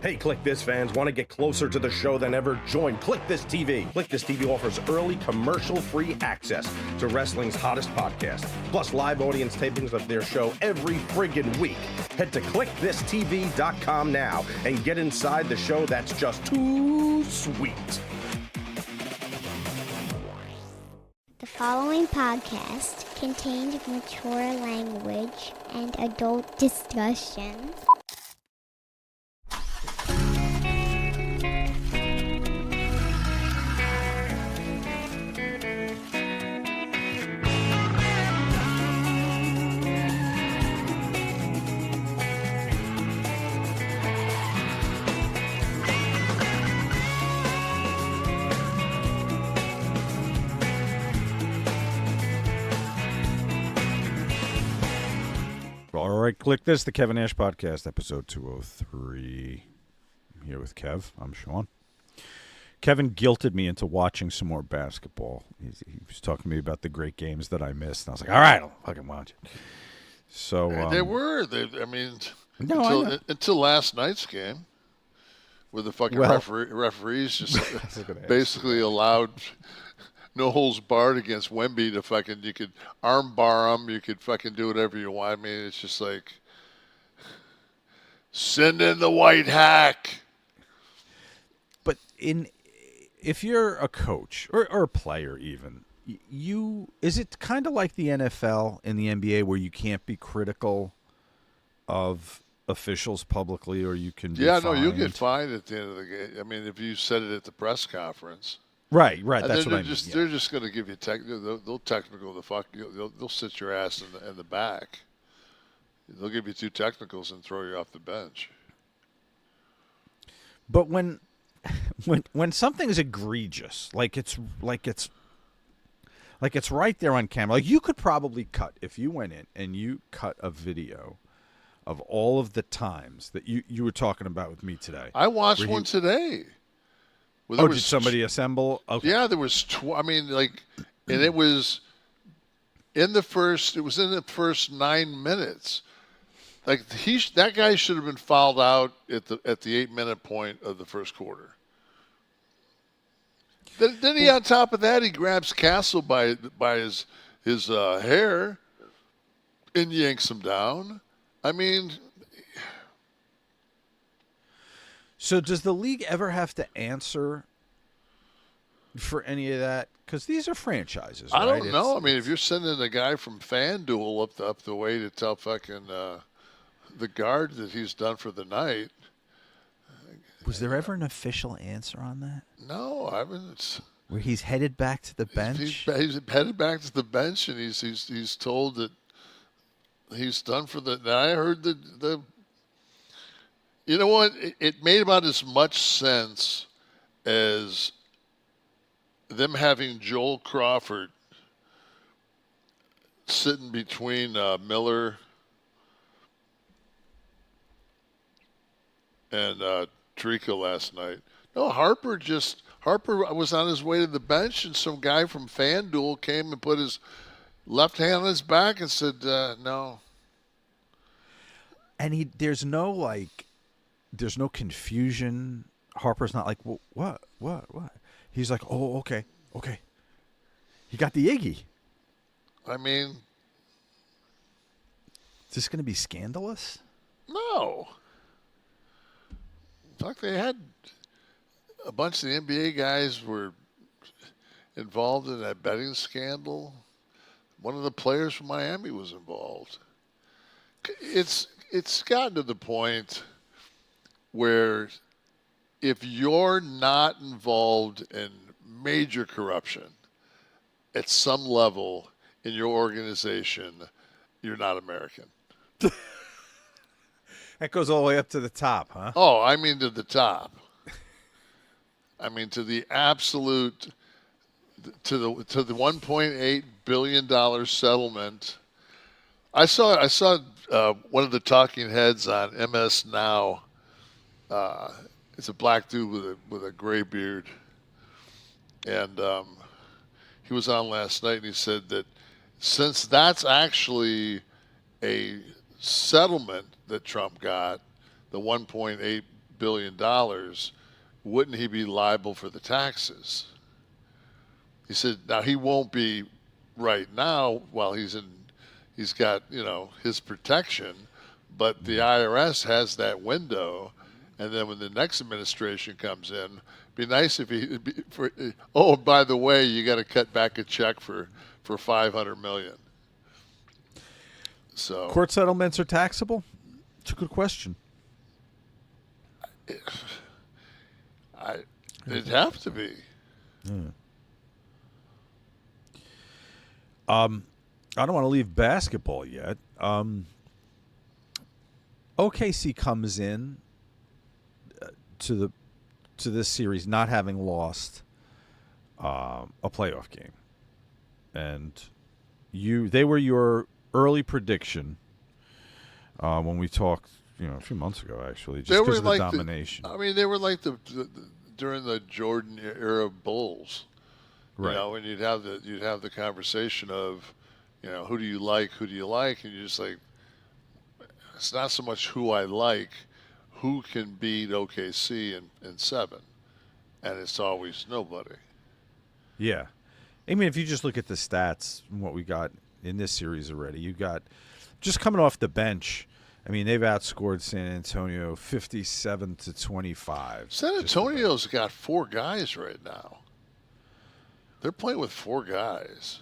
Hey, Kliq This fans, want to get closer to the show than ever? Join Kliq This TV. Kliq This TV offers early commercial-free access to wrestling's hottest podcast, plus live audience tapings of their show every friggin' week. Head to kliqthistv.com now and get inside the show that's just too sweet. The following podcast contains mature language and adult discussion. All right, Kliq This, the Kevin Nash podcast, episode 203. I'm here with Kev. I'm Shawn. Kevin guilted me into watching some more basketball. He was talking to me about the great games that I missed, and I was like, all right, I'll fucking watch it. So until last night's game, where the fucking referees just basically allowed no holds barred against Wemby to fucking, you could arm bar him, you could fucking do whatever you want. I mean, it's just like, send in the white hack. But if you're a coach or a player even, is it kind of like the NFL and the NBA where you can't be critical of officials publicly, or you can be fined? You'll get fined at the end of the game. I mean, if you said it at the press conference. Right. And that's what I mean. They're just going to give you they'll technical the fuck. They'll sit your ass in the back. They'll give you 2 technicals and throw you off the bench. But when something is egregious, like it's right there on camera, like you could probably cut, if you went in and you cut a video of all of the times that you were talking about with me today. I watched one today. Well, did somebody assemble? Okay. Yeah, there was. And it was in the first. It was in the first 9 minutes. Like that guy should have been fouled out at the 8-minute point of the first quarter. Then he, on top of that, he grabs Castle by his hair and yanks him down. I mean. So does the league ever have to answer for any of that? Because these are franchises, right? I don't know. I mean, if you're sending a guy from FanDuel up the way to tell fucking the guard that he's done for the night. Was there ever an official answer on that? No, I mean, it's where he's headed back to the bench. He's headed back to the bench, and he's told that he's done for the. Now I heard the. You know what? It made about as much sense as them having Joel Crawford sitting between Miller and Tariqa last night. No, Harper was on his way to the bench, and some guy from FanDuel came and put his left hand on his back and said, no. And there's no confusion. Harper's not like, well, what? He's like, oh, okay. He got the Iggy. I mean, is this going to be scandalous? No. In fact, they had a bunch of the NBA guys were involved in that betting scandal. One of the players from Miami was involved. It's gotten to the point where if you're not involved in major corruption at some level in your organization, you're not American. That goes all the way up to the top, huh? Oh, I mean to the top. I mean to the absolute, to the $1.8 billion settlement. I saw one of the talking heads on MS Now. It's a black dude with a gray beard, and he was on last night, and he said that since that's actually a settlement that Trump got, the $1.8 billion, wouldn't he be liable for the taxes? He said, now he won't be right now while he's got, his protection, but the IRS has that window. And then when the next administration comes in, it'd be nice if oh, by the way, you got to cut back a check for $500 million. So Court settlements are taxable? It's a good question. They'd have to be. Yeah. I don't want to leave basketball yet. OKC comes in to this series not having lost a playoff game, and they were your early prediction when we talked, a few months ago, actually, just because of the domination. They were like during the Jordan era Bulls, right? When you'd have the conversation of, who do you like, and you're just like, it's not so much who I like, who can beat OKC in 7, and it's always nobody. Yeah, if you just look at the stats and what we got in this series already, you got just coming off the bench. They've outscored San Antonio 57-25. San Antonio's got 4 guys right now. They're playing with 4 guys.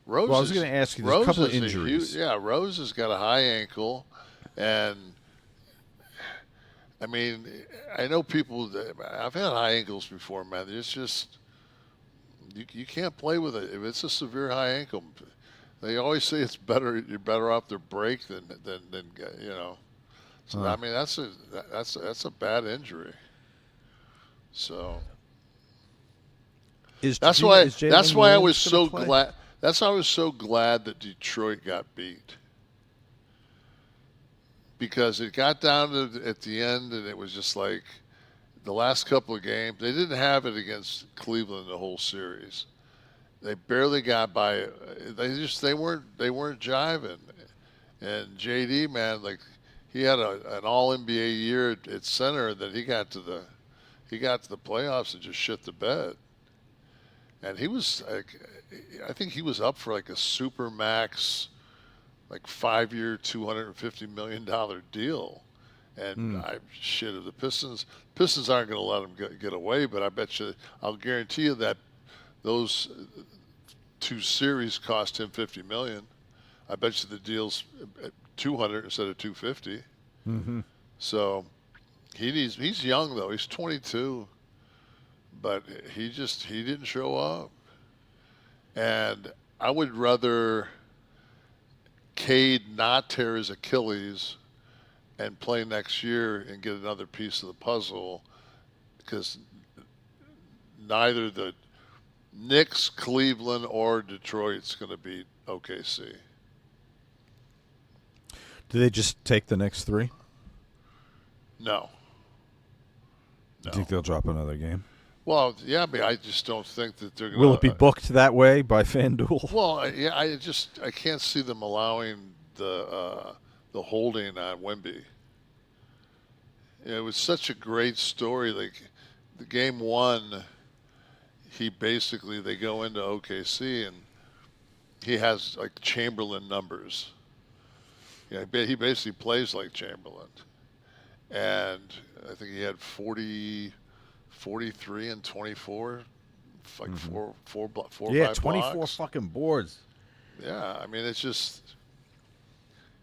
Rose I was going to ask you, there's a couple of injuries. Rose has got a high ankle, and I know people. I've had high ankles before, man. It's just you can't play with it if it's a severe high ankle. They always say it's better. You're better off to break than. So that's a bad injury. So that's why I was so glad. That's why I was so glad that Detroit got beat, because it got down to at the end, and it was just like the last couple of games. They didn't have it against Cleveland the whole series. They barely got by. They weren't jiving. And JD, man, he had an All NBA year at center, and then he got to the playoffs and just shit the bed. And he was I think he was up for a super max, 5-year, $250 million deal. And if the Pistons aren't going to let him get away, but I'll guarantee you that those 2 series cost him $50 million. I bet you the deal's $200 instead of $250. Mm-hmm. So he's young though. He's 22, but he didn't show up. And I would rather Cade not tear his Achilles and play next year and get another piece of the puzzle, because neither the Knicks, Cleveland, or Detroit's going to beat OKC. Do they just take the next 3? No. You think they'll drop another game? Well, yeah, but I just don't think that they're going to. Will it be booked that way by FanDuel? Well, yeah, I can't see them allowing the holding on Wemby. It was such a great story. The game 1, they go into OKC and he has Chamberlain numbers. He basically plays like Chamberlain, and I think he had 43 and 24, four yeah, 5 24 blocks. fucking boards. Yeah, it's just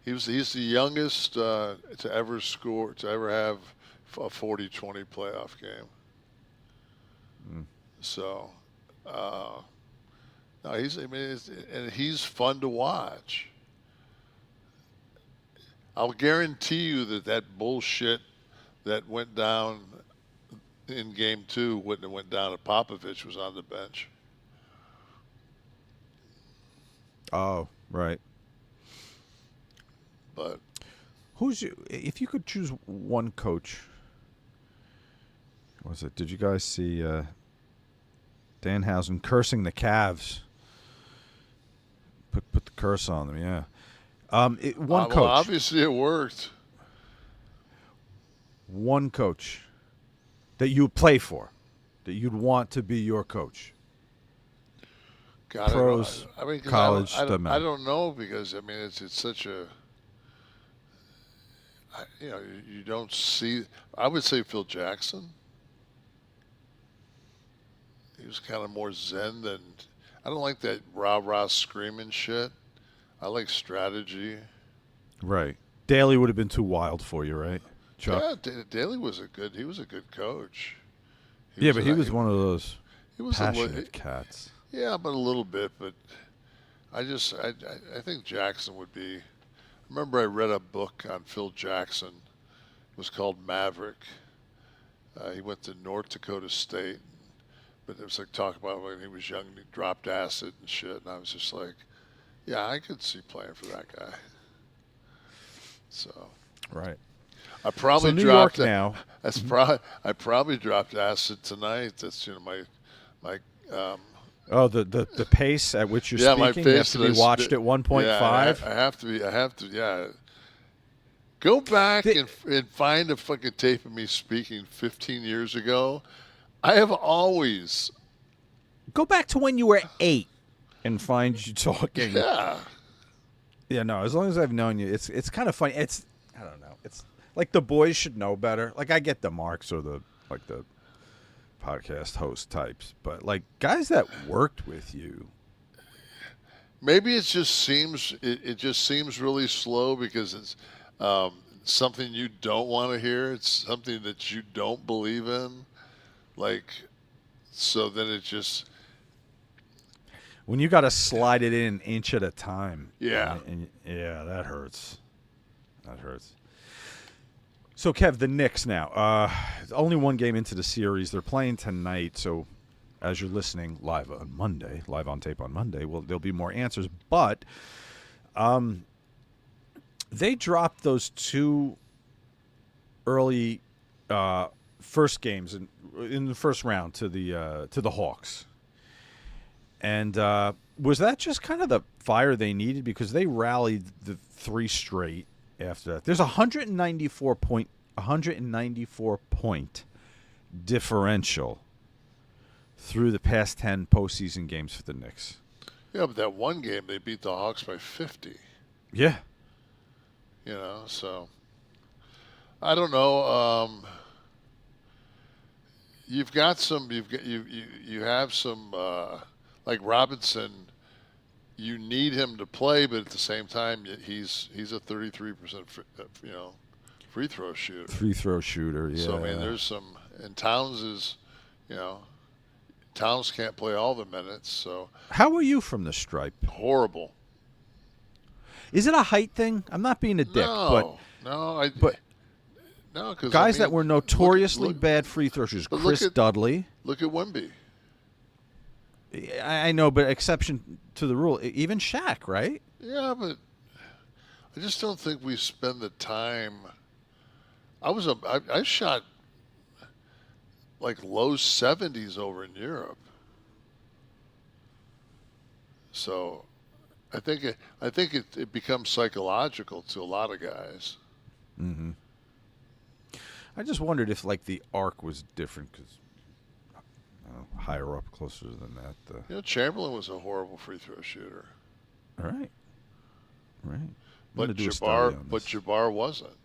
he's the youngest to ever have a 40-20 playoff game. So, no, he's fun to watch. I'll guarantee you that bullshit that went down in game 2 wouldn't have went down if Popovich was on the bench. Oh, right. But if you could choose one coach, what was it? Did you guys see Danhausen cursing the Cavs? Put the curse on them, yeah. One coach. Well, obviously it worked. one coach that you play for, that you'd want to be your coach. God, Pros, I mean, 'cause college, I doesn't don't, matter. I don't know because I mean it's such a. You don't see. I would say Phil Jackson. He was kind of more zen than. I don't like that rah-rah screaming shit. I like strategy. Right. Daly would have been too wild for you, right, Chuck? Yeah, Daly was a good. He was a good coach. He was one of those He was passionate cats. Yeah, but a little bit. But I think Jackson would be. Remember, I read a book on Phil Jackson. It was called Maverick. He went to North Dakota State, but it was like talking about when he was young and he dropped acid and shit. And I was just like, yeah, I could see playing for that guy. So. Right. I probably so New dropped York now. I probably dropped acid tonight. That's my The pace at which you're yeah, my speaking, you have pace to that be watched at 1.5. Yeah, I have to. Yeah. Go back and find a fucking tape of me speaking 15 years ago. I have always. Go back to when you were 8 and find you talking. Yeah. Yeah, no, as long as I've known you, it's kind of funny. I don't know. It's like the boys should know better. Like I get the marks or the podcast host types, but like guys that worked with you. Maybe it just seems really slow because it's something you don't want to hear. It's something that you don't believe in. Like, so then it just. When you got to slide it in an inch at a time. Yeah. And yeah, that hurts. That hurts. So, Kev, the Knicks now. Only one game into the series. They're playing tonight. So, as you're listening live on tape on Monday, there'll be more answers. But they dropped those two early first games in the first round to the Hawks. And was that just kind of the fire they needed? Because they rallied the 3 straight after that. There's a 194 point differential through the past 10 postseason games for the Knicks. Yeah, but that one game they beat the Hawks by 50. Yeah. So I don't know. You have some. Like Robinson, you need him to play, but at the same time, he's a 33% free throw shooter. Free throw shooter, yeah. So I mean, there's some. And Towns is, Towns can't play all the minutes. So how are you from the stripe? Horrible. Is it a height thing? I'm not being a dick, No, because guys that were notoriously bad free throw shooters, Chris Dudley. Look at Wemby. I know, but exception to the rule. Even Shaq, right? Yeah, but I just don't think we spend the time. I shot like low 70s over in Europe. So I think it becomes psychological to a lot of guys. Mm-hmm. I just wondered if like the arc was different because higher up, closer than that. Chamberlain was a horrible free throw shooter. All right. But Jabbar wasn't.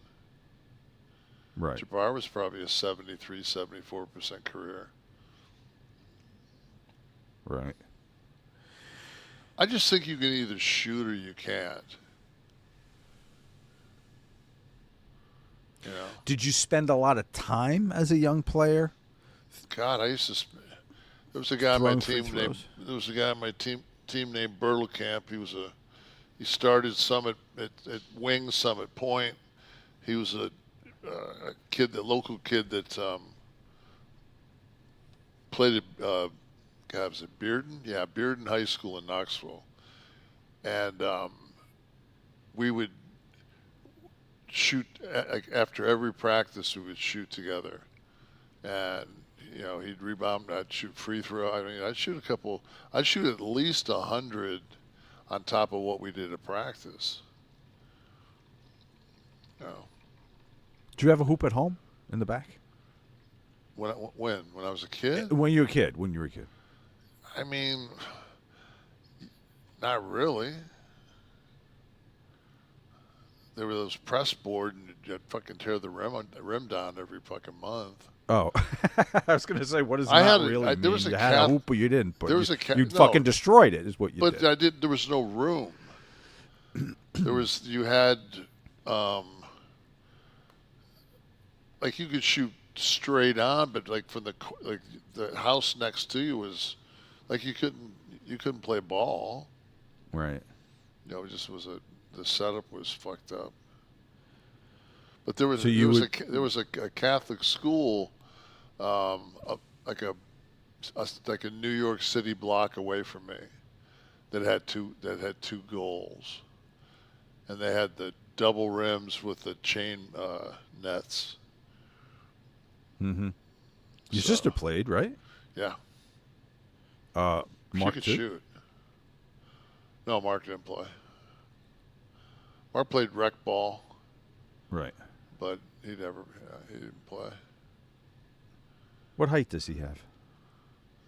Right. Jabbar was probably a 73, 74% career. Right. I just think you can either shoot or you can't. Did you spend a lot of time as a young player? God, I used to. There was a guy on my team named. There was a guy on my team named Bertelkamp. He started some at wing, some at point. He was a local kid that played at. God, was it Bearden? Yeah, Bearden High School in Knoxville, and we would shoot after every practice. We would shoot together, and he'd rebound. I'd shoot free throw. I mean, I'd shoot at least 100 on top of what we did at practice. Do you have a hoop at home? in the back? When I was a kid? When you were a kid. I mean, not really. There were those press board, and you'd fucking tear the rim down every fucking month. Oh, I was going to say, what does that really mean? There was you had a hoop, but you didn't. But there was you fucking destroyed it, is what you did. But there was no room. You had, like you could shoot straight on, but like from the house next to you was, like you couldn't play ball. Right. It just was the setup was fucked up. But there was a Catholic school, like a New York City block away from me, that had two goals, and they had the double rims with the chain nets. Mm-hmm. Your sister played, right? Yeah. Mark she could shoot. No, Mark didn't play. Mark played rec ball. Right. But he didn't play. What height does he have?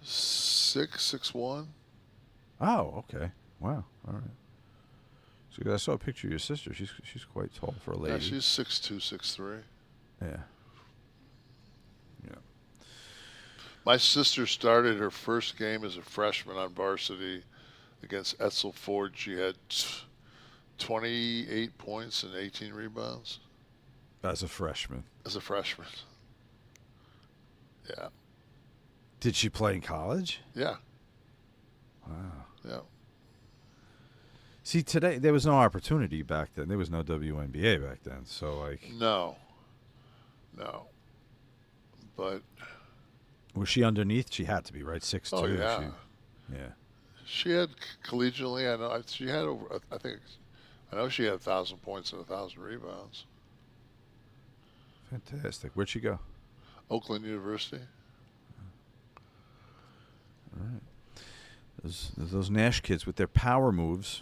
6'1". Oh, okay. Wow. All right. So I saw a picture of your sister. She's quite tall for a lady. Yeah, she's 6'2", 6'3". Yeah. My sister started her first game as a freshman on varsity against Etzel Ford. She had 28 points and 18 rebounds. As a freshman. Yeah. Did she play in college? Yeah. Wow. Yeah. See, today there was no opportunity back then. There was no WNBA back then. So, like. No. But. Was she underneath? She had to be, right? 6'2". Oh, yeah. Yeah. She had collegially, I know she had over, I know she had 1,000 points and 1,000 rebounds. Fantastic. Where'd she go? Oakland University. All right. Those Nash kids with their power moves.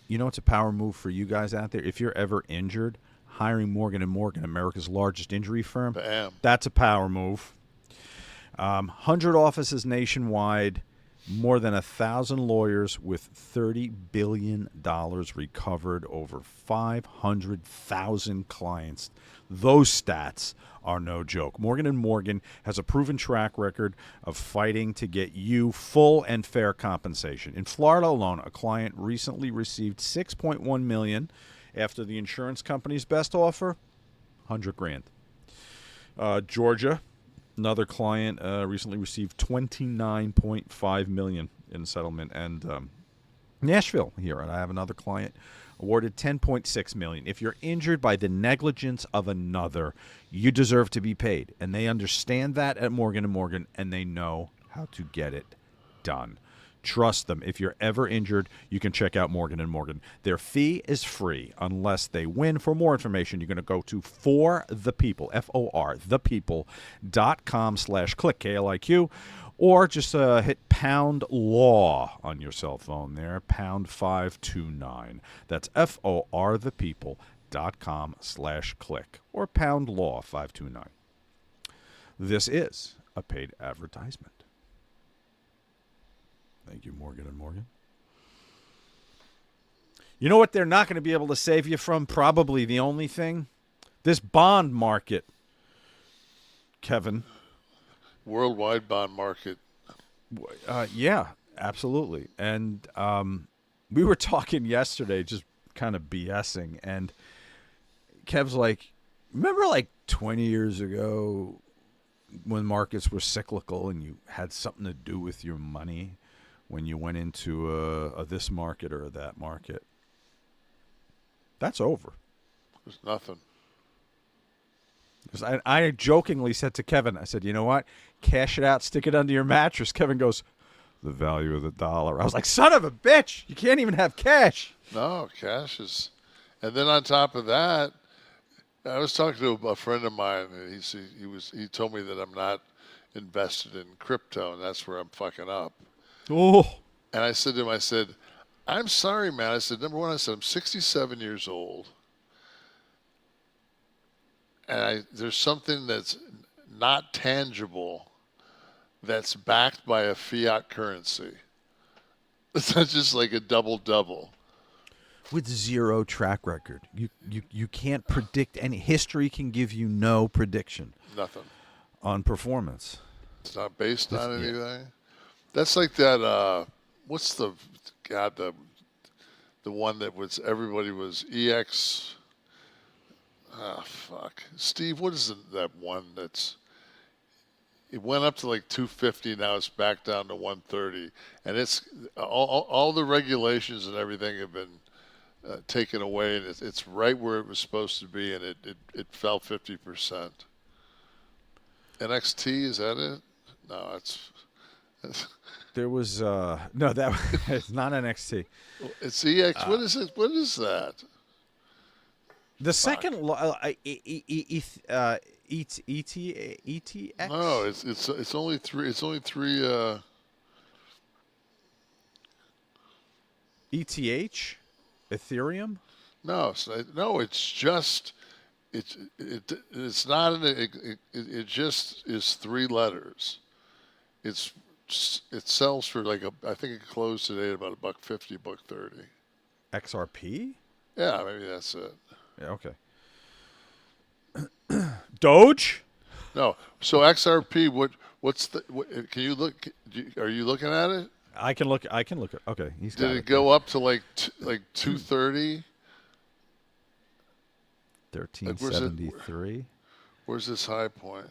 You know what's a power move for you guys out there? If you're ever injured, hiring Morgan & Morgan, America's largest injury firm, Bam. That's a power move. 100 offices nationwide, more than 1,000 lawyers with $30 billion recovered, over 500,000 clients. Those stats are no joke. Morgan & Morgan has a proven track record of fighting to get you full and fair compensation. In Florida alone, a client recently received $6.1 million after the insurance company's best offer, $100,000. Georgia, another client recently received $29.5 million in settlement, and Nashville here, and I have another client awarded $10.6 million. If you're injured by the negligence of another, you deserve to be paid, and they understand that at Morgan & Morgan, and they know how to get it done. Trust them. If you're ever injured, you can check out Morgan & Morgan. Their fee is free unless they win. For more information, you're going to go to For the People, F-O-R, thepeople.com/Kliq, K-L-I-Q, or just hit pound law on your cell phone there, pound 529. That's F-O-R, thepeople.com/Kliq, or pound law 529. This is a paid advertisement. Thank you, Morgan & Morgan. You know what they're not going to be able to save you from? Probably the only thing? This bond market, Kevin. Worldwide bond market. Yeah, absolutely. And we were talking yesterday, just kind of BSing, and Kev's like, remember like 20 years ago when markets were cyclical and you had something to do with your money when you went into a this market or that market? That's over. There's nothing. I jokingly said to Kevin, I said, you know what? Cash it out, stick it under your mattress. Kevin goes, the value of the dollar. I was like, son of a bitch, you can't even have cash. No, cash is. And then on top of that, I was talking to a friend of mine, and he told me that I'm not invested in crypto, and that's where I'm fucking up. Oh. And I said to him, I'm sorry, man. I said, number one, I'm 67 years old. and there's something that's not tangible that's backed by a fiat currency. It's not just like a double-double. With zero track record. You can't predict any. History can give you no prediction. Nothing. On performance. It's not based on anything. Yeah. That's like that, what's the one that was, everybody was EX, Steve, what is that one that's, it went up to like 250, now it's back down to 130. And it's, all the regulations and everything have been taken away, and it's right where it was supposed to be, and it fell 50%. NXT, is that it? No, it's there was no, that it's not NXT. It's EX. What is it? What is that? The second ETX. No, it's only three. It's only three. ETH, Ethereum. No, it's just. It's not it just is 3 letters. It sells for like I think it closed today at about $1.50, $1.30. XRP? Yeah, maybe that's it. Yeah, okay. Doge? No. So XRP, what's can you look, are you looking at it? I can look at, okay. Did it go up to like 230? 1373. Where's this high point?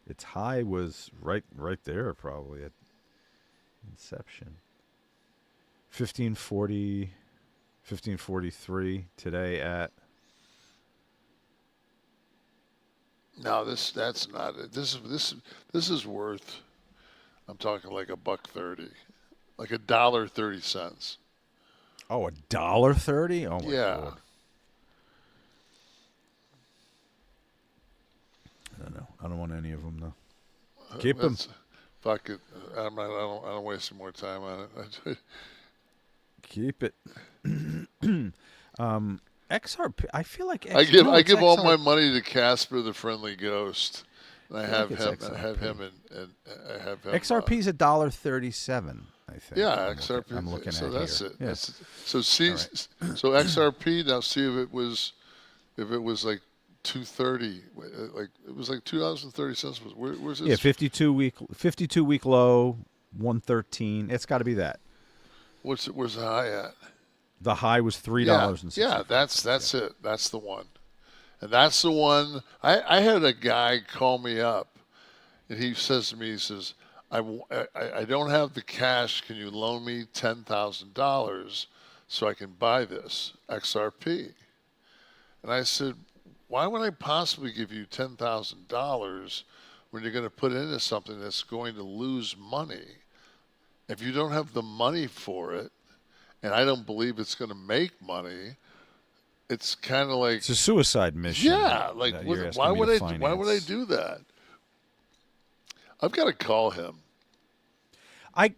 Its high was right there, probably at inception. 1543 today at. No, that's not it. This is worth. I'm talking like $1.30, like $1.30. Oh, $1.30? Oh my God. I don't know. I don't want any of them though. Keep them. Fuck it. I don't waste some more time on it. Keep it. XRP. I feel like I give all my money to Casper the Friendly Ghost. And I have him. I have him and I have him. XRP is $1.37. I think. Yeah, XRP. I'm looking so at that's here. it. Yeah. So see, right. So XRP. Now see if it was like 230. Like it was like $2.30. Where's this? Yeah, 52 week low, 113. It's got to be that. Where's the high at? The high was $3. Yeah, that's it. That's the one, and that's the one. I had a guy call me up, and he says to me, he says, I don't have the cash. Can you loan me $10,000 so I can buy this XRP? And I said, why would I possibly give you $10,000 when you're going to put into something that's going to lose money? If you don't have the money for it, and I don't believe it's going to make money, it's kind of like it's a suicide mission. Yeah, like why would I do that? I've got to call him.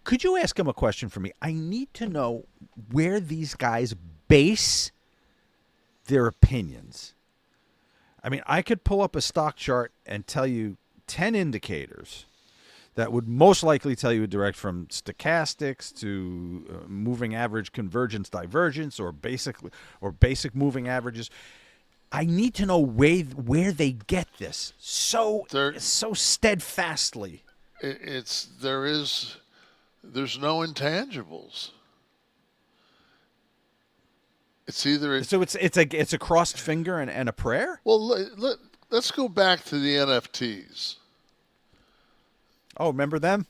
Could you ask him a question for me? I need to know where these guys base their opinions. I mean, I could pull up a stock chart and tell you 10 indicators that would most likely tell you direct from stochastics to moving average convergence divergence or basic moving averages. I need to know where they get this so steadfastly. There's no intangibles. It's either it's a crossed finger and a prayer. Well, let's go back to the NFTs. Oh, remember them?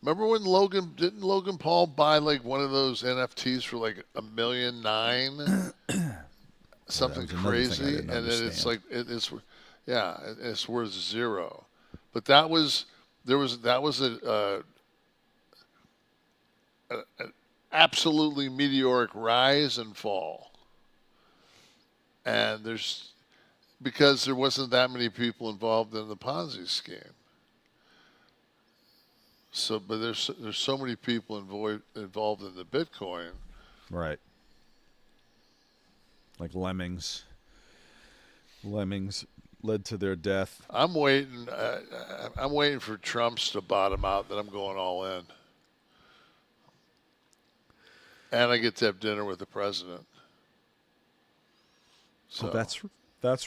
Remember when Logan Paul buy like one of those NFTs for like $1.9 million? Something crazy, and then it's like it's worth zero. But that was an absolutely meteoric rise and fall, and because there wasn't that many people involved in the Ponzi scheme. So, but there's so many people involved in the Bitcoin, right? like lemmings. Lemmings led to their death. I'm waiting. I'm waiting for Trump's to bottom out. Then I'm going all in, and I get to have dinner with the president. So that's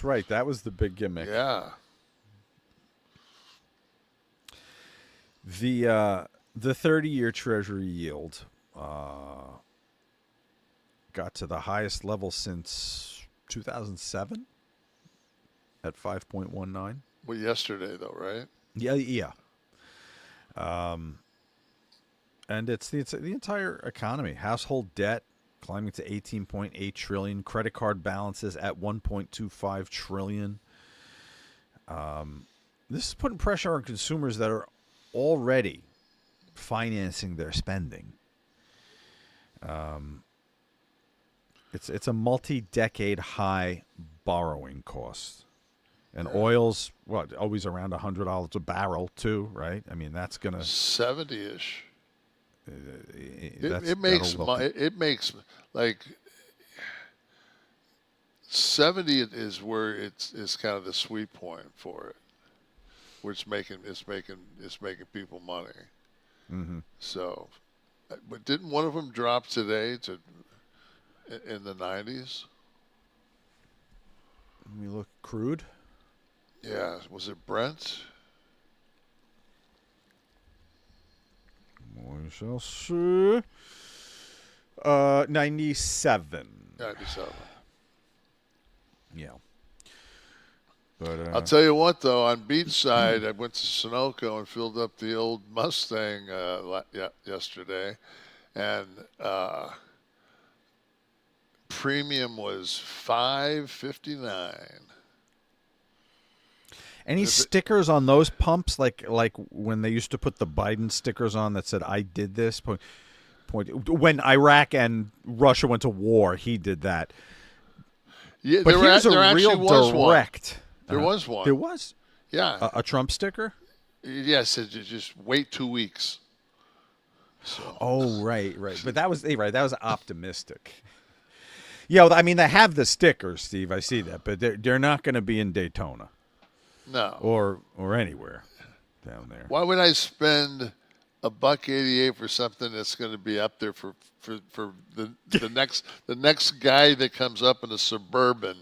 right. That was the big gimmick. yeah. The 30-year Treasury Yield got to the highest level since 2007 at 5.19. Well, yesterday though, right? Yeah. And it's the entire economy. Household debt climbing to 18.8 trillion. Credit card balances at 1.25 trillion. This is putting pressure on consumers that are already financing their spending. It's a multi-decade high borrowing cost. And oil's always around $100 a barrel too, right? I mean, that's gonna 70-ish. It It makes like 70 is where it's kind of the sweet point for it, where it's making people money. Mm-hmm. So, but didn't one of them drop today in the 90s? We look crude. Yeah, was it Brent? We shall see. 97. 97. Yeah. But I'll tell you what, though, on beachside, I went to Sunoco and filled up the old Mustang yesterday, and premium was $5.59. any stickers on those pumps, like when they used to put the Biden stickers on that said "I did this"? When Iraq and Russia went to war, he did that. Yeah, but here's there a real direct. There was one. There was. Yeah. A Trump sticker. Yes, just wait 2 weeks. So. Oh, right. But that was right. That was optimistic. Yeah, I mean they have the stickers, Steve. I see that, but they're not going to be in Daytona. No. Or anywhere down there. Why would I spend $1.88 for something that's going to be up there for the next guy that comes up in a Suburban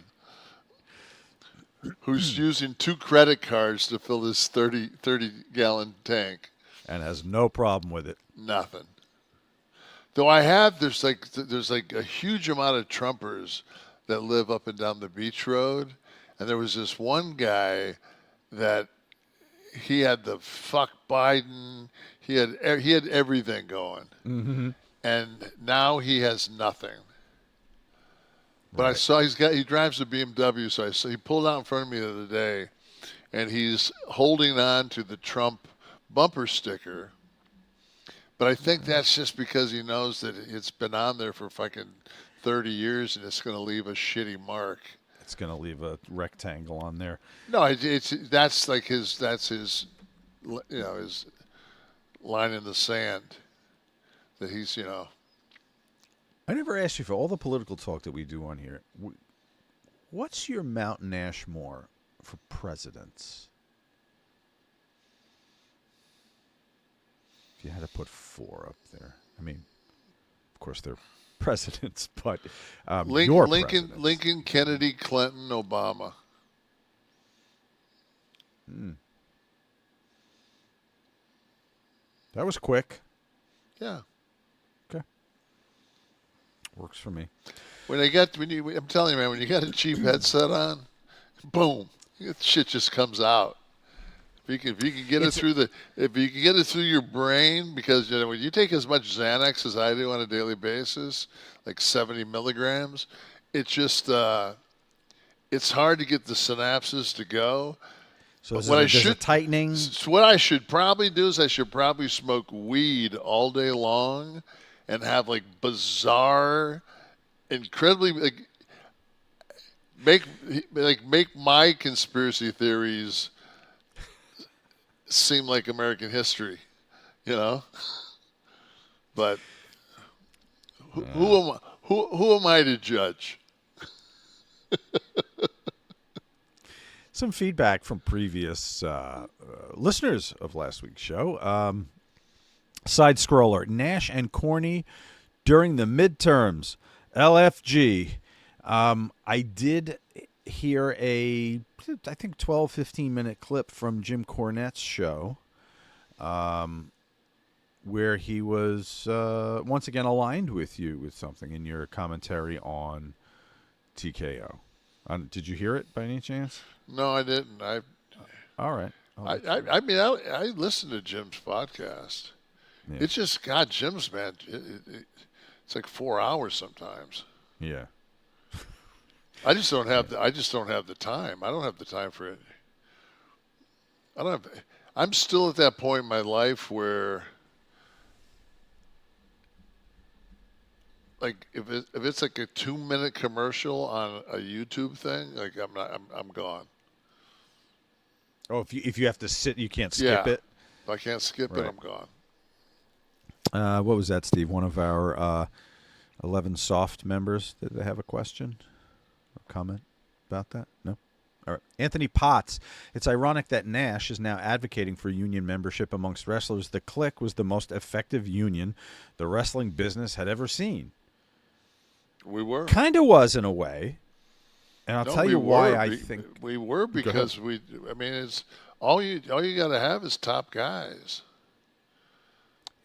who's using 2 credit cards to fill his 30-gallon tank and has no problem with it. Nothing. Though there's like a huge amount of Trumpers that live up and down the beach road, and there was this one guy that he had the fuck Biden, he had everything going, mm-hmm. and now he has nothing. But Right. I saw he drives a BMW, so I saw he pulled out in front of me the other day, and he's holding on to the Trump bumper sticker. But I think that's just because he knows that it's been on there for fucking 30 years and it's going to leave a shitty mark. It's going to leave a rectangle on there. No, that's his line in the sand that he's. I never asked you, for all the political talk that we do on here, what's your Mount Nashmore for presidents? If you had to put 4 up there. I mean, of course they're presidents, but your presidents. Lincoln, Kennedy, Clinton, Obama. That was quick. Yeah. Okay. Works for me. I'm telling you, man, when you got a cheap headset on, boom, shit just comes out. If you can get it through your brain, because when you take as much Xanax as I do on a daily basis, like 70 milligrams, it's just it's hard to get the synapses to go. So there's a tightening. So what I should probably do is I should probably smoke weed all day long, and have like bizarre, incredibly make my conspiracy theories seem like American history, But who am I to judge? Some feedback from previous listeners of last week's show. Side scroller, Nash and Corny during the midterms, LFG. I did hear I think 12, 15-minute clip from Jim Cornette's show where he was once again aligned with you with something in your commentary on TKO. Did you hear it by any chance? No, I didn't. All right. I mean, I listened to Jim's podcast. Yeah. It's just, God, Jim's, man, it's like 4 hours sometimes. Yeah. I just don't have the time. I don't have the time for it. I'm still at that point in my life where, like, if it's like a 2-minute commercial on a YouTube thing, like I'm gone. Oh, if you have to sit, you can't skip it. If I can't skip it, I'm gone. What was that, Steve? One of our 11 soft members. Did they have a question or comment about that? No? All right. Anthony Potts. It's ironic that Nash is now advocating for union membership amongst wrestlers. The Kliq was the most effective union the wrestling business had ever seen. We were. Kind of was in a way. And I'll tell you why I think. We were because it's all you got to have is top guys.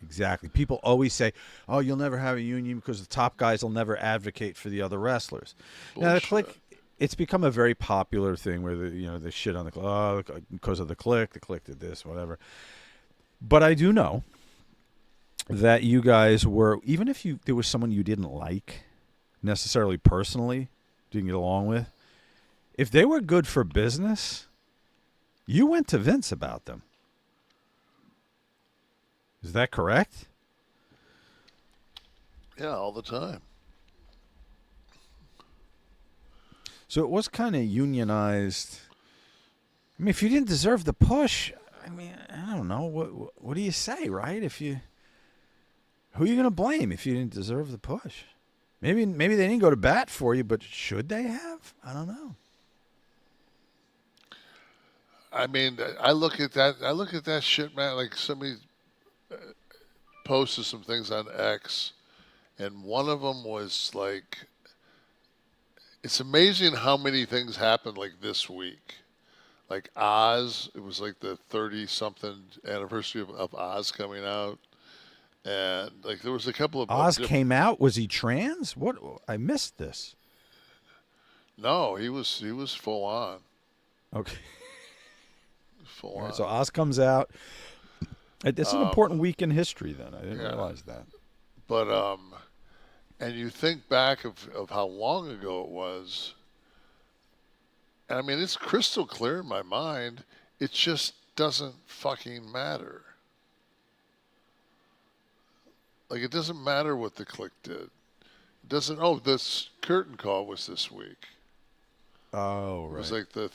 Exactly. People always say, "Oh, you'll never have a union because the top guys will never advocate for the other wrestlers." Bullshit. Now, the Kliq, it's become a very popular thing where they shit on the Kliq, because of the Kliq did this, whatever. But I do know that you guys were, even if there was someone you didn't like necessarily personally, didn't get along with, if they were good for business, you went to Vince about them. Is that correct? Yeah, all the time. So it was kind of unionized. I mean, if you didn't deserve the push, I mean, I don't know. What do you say, right? Who are you going to blame if you didn't deserve the push? Maybe they didn't go to bat for you, but should they have? I don't know. I mean, I look at that shit, man. Like somebody posted some things on X, and one of them was like, it's amazing how many things happened like this week. Like Oz, it was like the 30-something anniversary of Oz coming out. And like there was a couple of Oz came out. Was he trans? What? I missed this. No, he was full on. Okay. Full on. So Oz comes out. It's an important week in history. Then I didn't realize that. But and you think back of how long ago it was. And I mean, it's crystal clear in my mind. It just doesn't fucking matter. Like, it doesn't matter what the Kliq did. It doesn't, this curtain call was this week. Oh, right. It was like the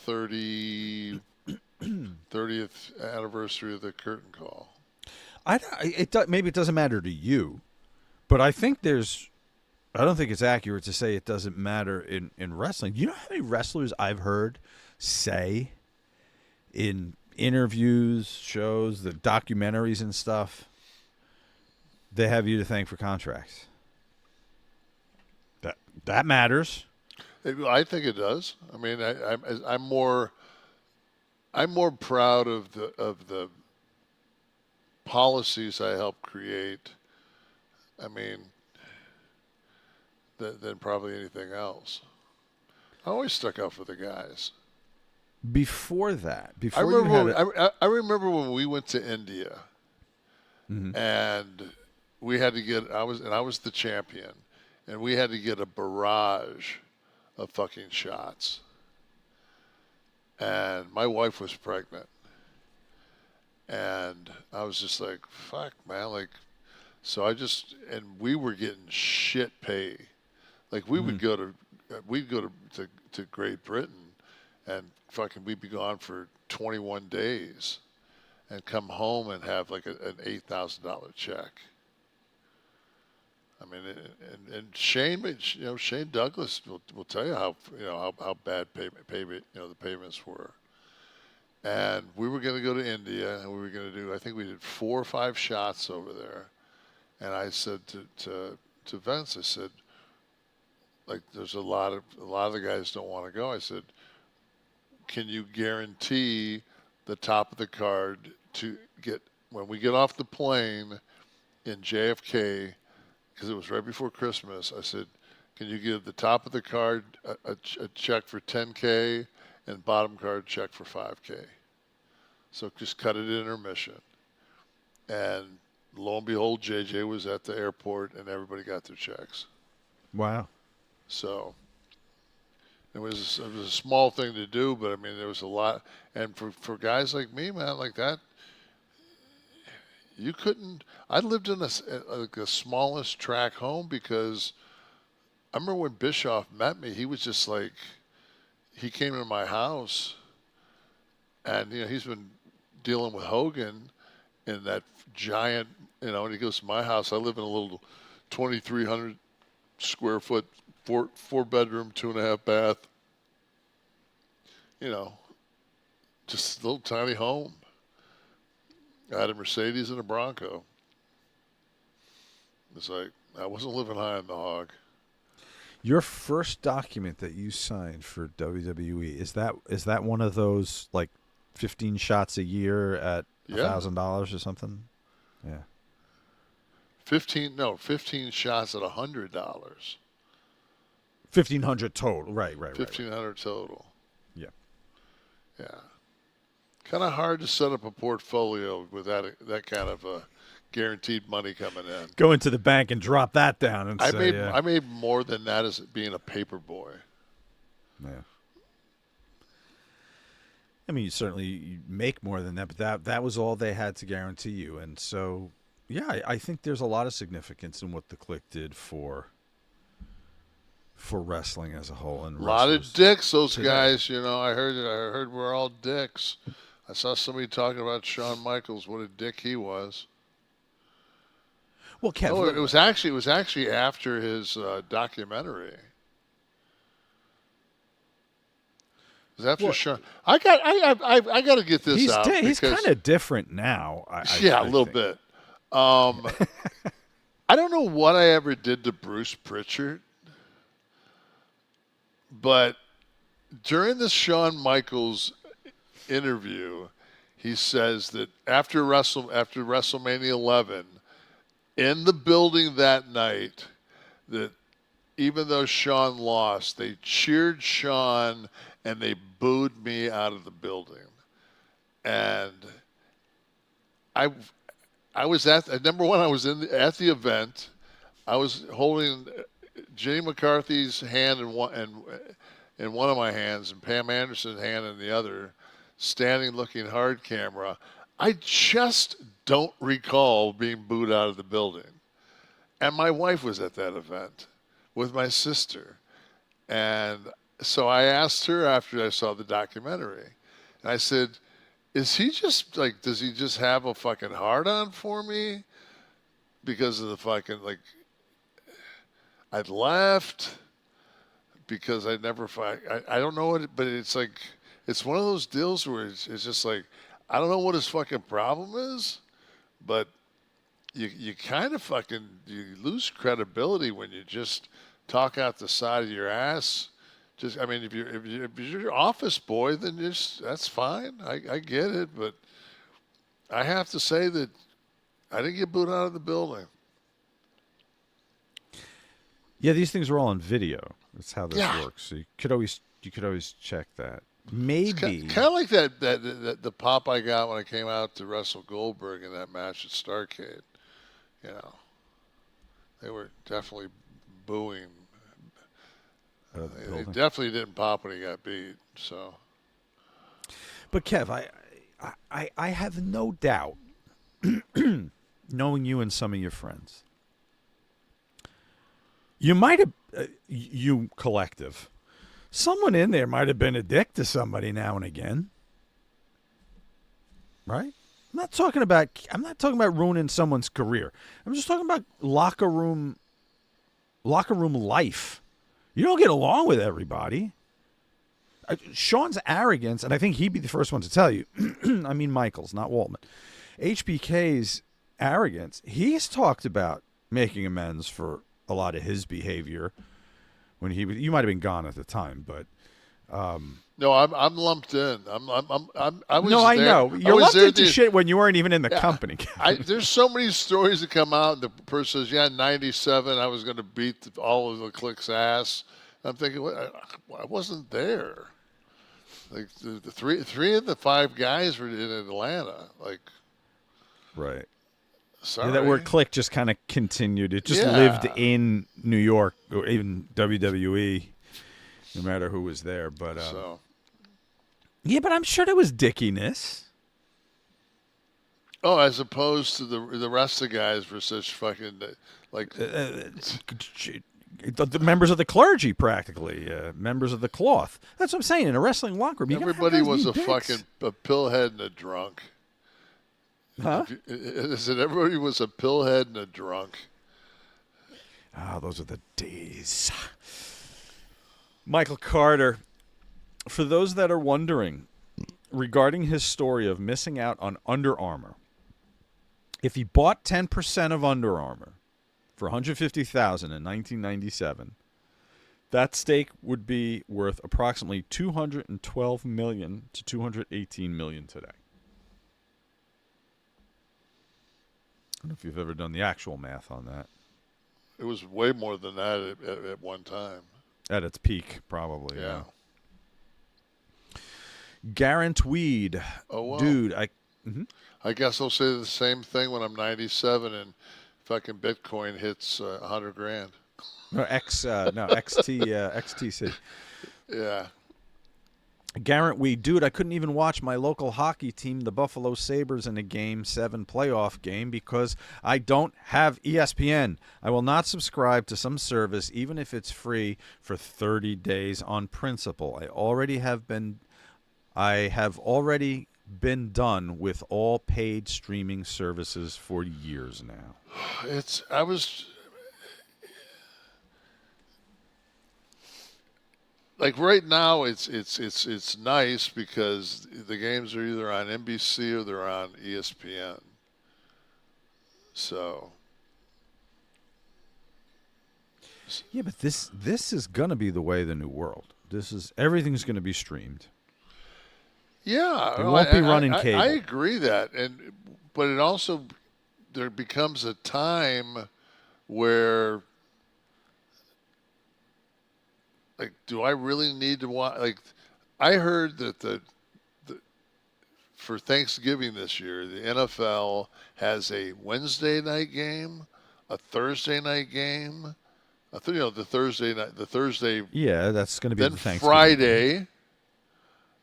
30th anniversary of the curtain call. Maybe it doesn't matter to you, but I think I don't think it's accurate to say it doesn't matter in wrestling. You know how many wrestlers I've heard say in interviews, shows, the documentaries and stuff, they have you to thank for contracts. That matters. I think it does. I mean, I'm more proud of the policies I helped create. I mean, than probably anything else. I always stuck up for the guys. Before that, I remember when we went to India, and we had to get. I was the champion, and we had to get a barrage of fucking shots. And my wife was pregnant, and I was just like, "Fuck, man!" Like, so and we were getting shit pay. Like we'd go to Great Britain, and fucking we'd be gone for 21 days, and come home and have like an $8,000 check. I mean, and Shane, Shane Douglas will tell you how bad the payments were. And we were going to go to India, and we were going to do, I think we did 4 or 5 shots over there. And I said to Vince, I said, like, there's a lot of the guys don't want to go. I said, can you guarantee the top of the card to get, when we get off the plane in JFK, because it was right before Christmas, I said, can you give the top of the card a check for $10K and bottom card check for $5K? So just cut it at intermission. And lo and behold, JJ was at the airport and everybody got their checks. Wow. So it was a small thing to do, but I mean, there was a lot. And for guys like me, man, like that, you couldn't. I lived in the smallest track home because I remember when Bischoff met me, he was just like, he came to my house, and he's been dealing with Hogan in that giant, and he goes to my house. I live in a little 2,300 square foot, four bedroom, 2.5 bath, just a little tiny home. I had a Mercedes and a Bronco. It's like, I wasn't living high on the hog. Your first document that you signed for WWE, is that one of those, like, 15 shots a year at $1,000 or something? Yeah. 15 shots at $100. 1,500 total. Right. 1,500 total. Yeah. Yeah. Kind of hard to set up a portfolio with that kind of guaranteed money coming in. Go into the bank and drop that down and I made more than that as being a paper boy. Yeah. I mean, you make more than that, but that was all they had to guarantee you. And so, yeah, I think there's a lot of significance in what the Kliq did for wrestling as a whole. And a lot of dicks, those today. Guys. I heard we're all dicks. I saw somebody talking about Shawn Michaels. What a dick he was. Well, Kevin, it was actually after his documentary. It was after Shawn. I got to get this out. He's kind of different now. A little bit. I don't know what I ever did to Bruce Prichard, but during the Shawn Michaels interview, he says that after WrestleMania 11, in the building that night, that even though Shawn lost, they cheered Shawn and they booed me out of the building. And I was at number one. I was at the event. I was holding Jenny McCarthy's hand in one of my hands and Pam Anderson's hand in the other, standing looking hard camera. I just don't recall being booed out of the building. And my wife was at that event with my sister. And so I asked her after I saw the documentary, and I said, is he just like, does he just have a fucking hard-on for me because of the fucking, like, I'd left because I never, I don't know what, but it's like, it's one of those deals where it's just like, I don't know what his fucking problem is, but you kind of fucking, you lose credibility when you just talk out the side of your ass. Just, I mean, if you're your office boy, then that's fine. I get it, but I have to say that I didn't get booed out of the building. Yeah, these things are all on video. That's how this works. So you could always check that. Maybe kind of like that the pop I got when I came out to wrestle Goldberg in that match at Starrcade. They were definitely booing. They definitely didn't pop when he got beat. So, but Kev, I have no doubt, knowing you and some of your friends, you might have you collective. Someone in there might have been a dick to somebody now and again, right? I'm not talking about ruining someone's career. I'm just talking about locker room locker room life. You don't get along with everybody. Shawn's arrogance, and I think he'd be the first one to tell you. I mean Michaels, not Waltman. HBK's arrogance, he's talked about making amends for a lot of his behavior when he was. You might have been gone at the time, but No, I'm lumped in. I was no, I there. know you're lumped into shit when you weren't even in the company. There's so many stories that come out. And the person says, "Yeah, '97, I was going to beat all of the Kliq's ass." I'm thinking, I wasn't there. Like the three of the five guys were in Atlanta. Like, right. Sorry. Yeah, that word Kliq just kind of continued. It just lived in New York or even WWE, no matter who was there. But yeah, but I'm sure there was dickiness. Oh, as opposed to the rest of the guys were such fucking like the members of the clergy, practically members of the cloth. That's what I'm saying. In a wrestling locker room, everybody was a fucking pillhead and a drunk. Huh? I said everybody was a pillhead and a drunk. Ah, those are the days. Michael Carter, for those that are wondering regarding his story of missing out on Under Armour, if he bought 10% of Under Armour for $150,000 in 1997, that stake would be worth approximately $212 million to $218 million today. I don't know if you've ever done the actual math on that. It was way more than that at one time. At its peak, probably. Yeah. Guaranteed. Oh, wow. Dude, I guess I'll say the same thing when I'm 97 and fucking Bitcoin hits $100,000. XTC. Yeah. Guaranteed. Dude, I couldn't even watch my local hockey team, the Buffalo Sabres, in a Game 7 playoff game because I don't have ESPN. I will not subscribe to some service, even if it's free, for 30 days on principle. I have already been done with all paid streaming services for years now. Like right now, it's nice because the games are either on NBC or they're on ESPN. So. Yeah, but this is gonna be the way of the new world. Everything's gonna be streamed. Yeah, it won't be running cable. I agree that, but it also there becomes a time where. Like, do I really need to watch? Like, I heard that for Thanksgiving this year, the NFL has a Wednesday night game, a Thursday night game, the Thursday. Yeah, that's going to be then the Thanksgiving Friday. game.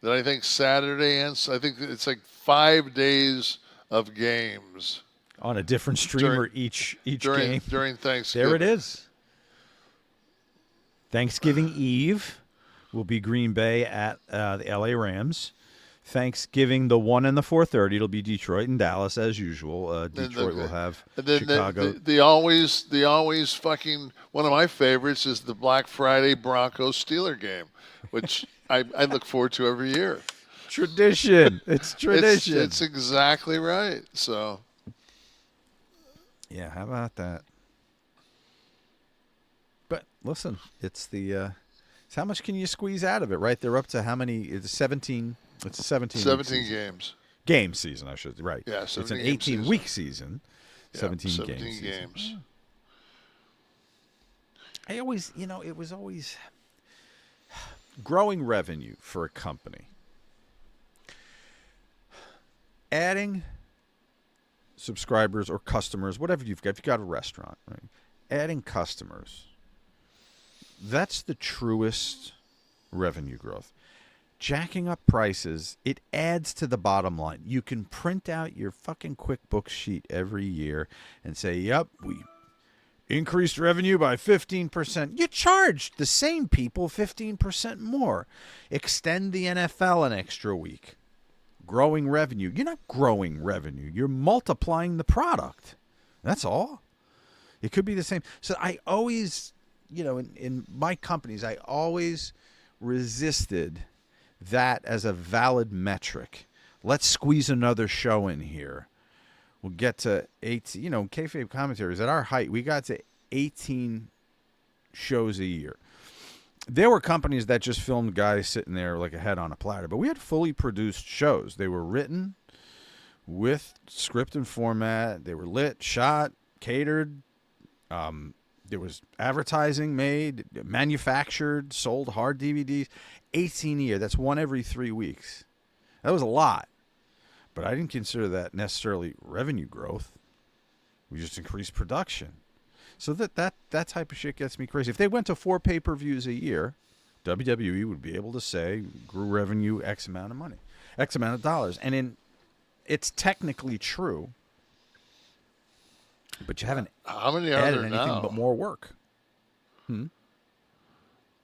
Then I think Saturday, and I think it's like 5 days of games on a different streamer each game during Thanksgiving. There it is. Thanksgiving Eve will be Green Bay at the LA Rams. Thanksgiving, the 1 and the 4:30, it'll be Detroit and Dallas as usual. Detroit will have Chicago. The always fucking one of my favorites is the Black Friday Broncos Steeler game, which I look forward to every year. Tradition. It's tradition. It's exactly right. So. Yeah, how about that? But listen, it's how much can you squeeze out of it, right? They're up to how many? It's 17. It's a 17 games. Game season, I should. Right. Yeah, it's an 18-week season. 17 games. I always, it was always growing revenue for a company. Adding subscribers or customers, whatever you've got. If you've got a restaurant, right? Adding customers. That's the truest revenue growth. Jacking up prices, it adds to the bottom line. You can print out your fucking QuickBooks sheet every year and say, yep, we increased revenue by 15%. You charged the same people 15% more. Extend the NFL an extra week. Growing revenue. You're not growing revenue. You're multiplying the product. That's all. It could be the same. So I always in my companies, I always resisted that as a valid metric. Let's squeeze another show in here. We'll get to 18, kayfabe commentaries. At our height, we got to 18 shows a year. There were companies that just filmed guys sitting there like a head on a platter, but we had fully produced shows. They were written with script and format. They were lit, shot, catered. There was advertising made, manufactured, sold hard DVDs. 18 a year. That's one every 3 weeks. That was a lot. But I didn't consider that necessarily revenue growth. We just increased production. So that type of shit gets me crazy. If they went to 4 pay-per-views a year, WWE would be able to say grew revenue X amount of money, X amount of dollars. And it's technically true. But you haven't How many are added there anything now? but more work.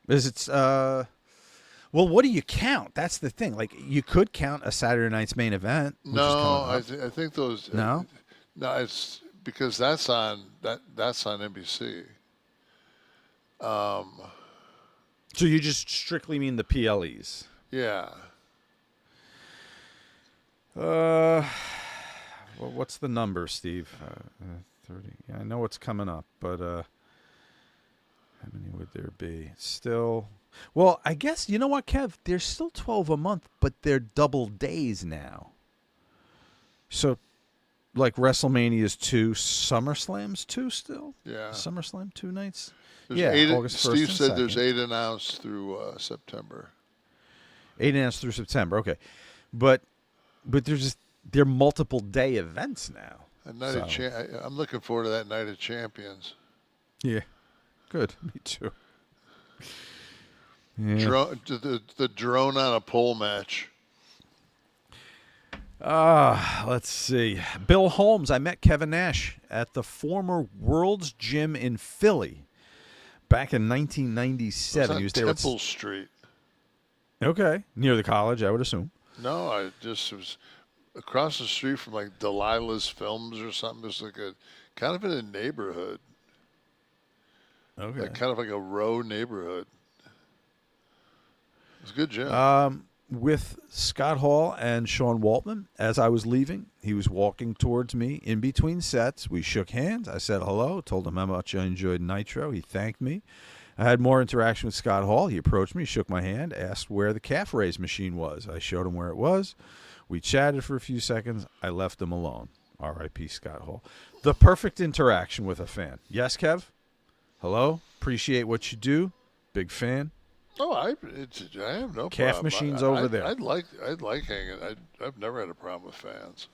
Is it's well, what do you count? That's the thing. Like, you could count a Saturday night's main event. Which is No, coming up. I think those. No? No, it's because that's on NBC. So you just strictly mean the PLEs? Yeah. Well, what's the number, Steve? 30. Yeah, I know what's coming up, but how many would there be? Still, well, I guess, you know what, Kev? There's still 12 a month, but they're double days now. So, like WrestleMania's 2, SummerSlam's 2 still? Yeah. SummerSlam 2 nights? There's yeah, 8, August 1st Steve and said there's 2nd. 8 announced through September. 8 announced through September, okay. But they're multiple day events now. A night of I'm looking forward to that Night of Champions. Yeah, good. Me too. Yeah. The drone on a pole match. Let's see. Bill Holmes. I met Kevin Nash at the former World's Gym in Philly back in 1997. He was on Temple Street. Okay, near the college, I would assume. No, I just was across the street from like Delilah's Films or something. It's like kind of in a neighborhood. Okay. Like kind of like a row neighborhood. It was a good gym. With Scott Hall and Shawn Waltman, as I was leaving, he was walking towards me in between sets. We shook hands. I said hello, told him how much I enjoyed Nitro. He thanked me. I had more interaction with Scott Hall. He approached me, shook my hand, asked where the calf raise machine was. I showed him where it was. We chatted for a few seconds. I left him alone. R.I.P. Scott Hall. The perfect interaction with a fan. Yes, Kev? Hello? Appreciate what you do. Big fan. Oh, I have no Calf problem. machines over there. I'd like hanging. I've never had a problem with fans.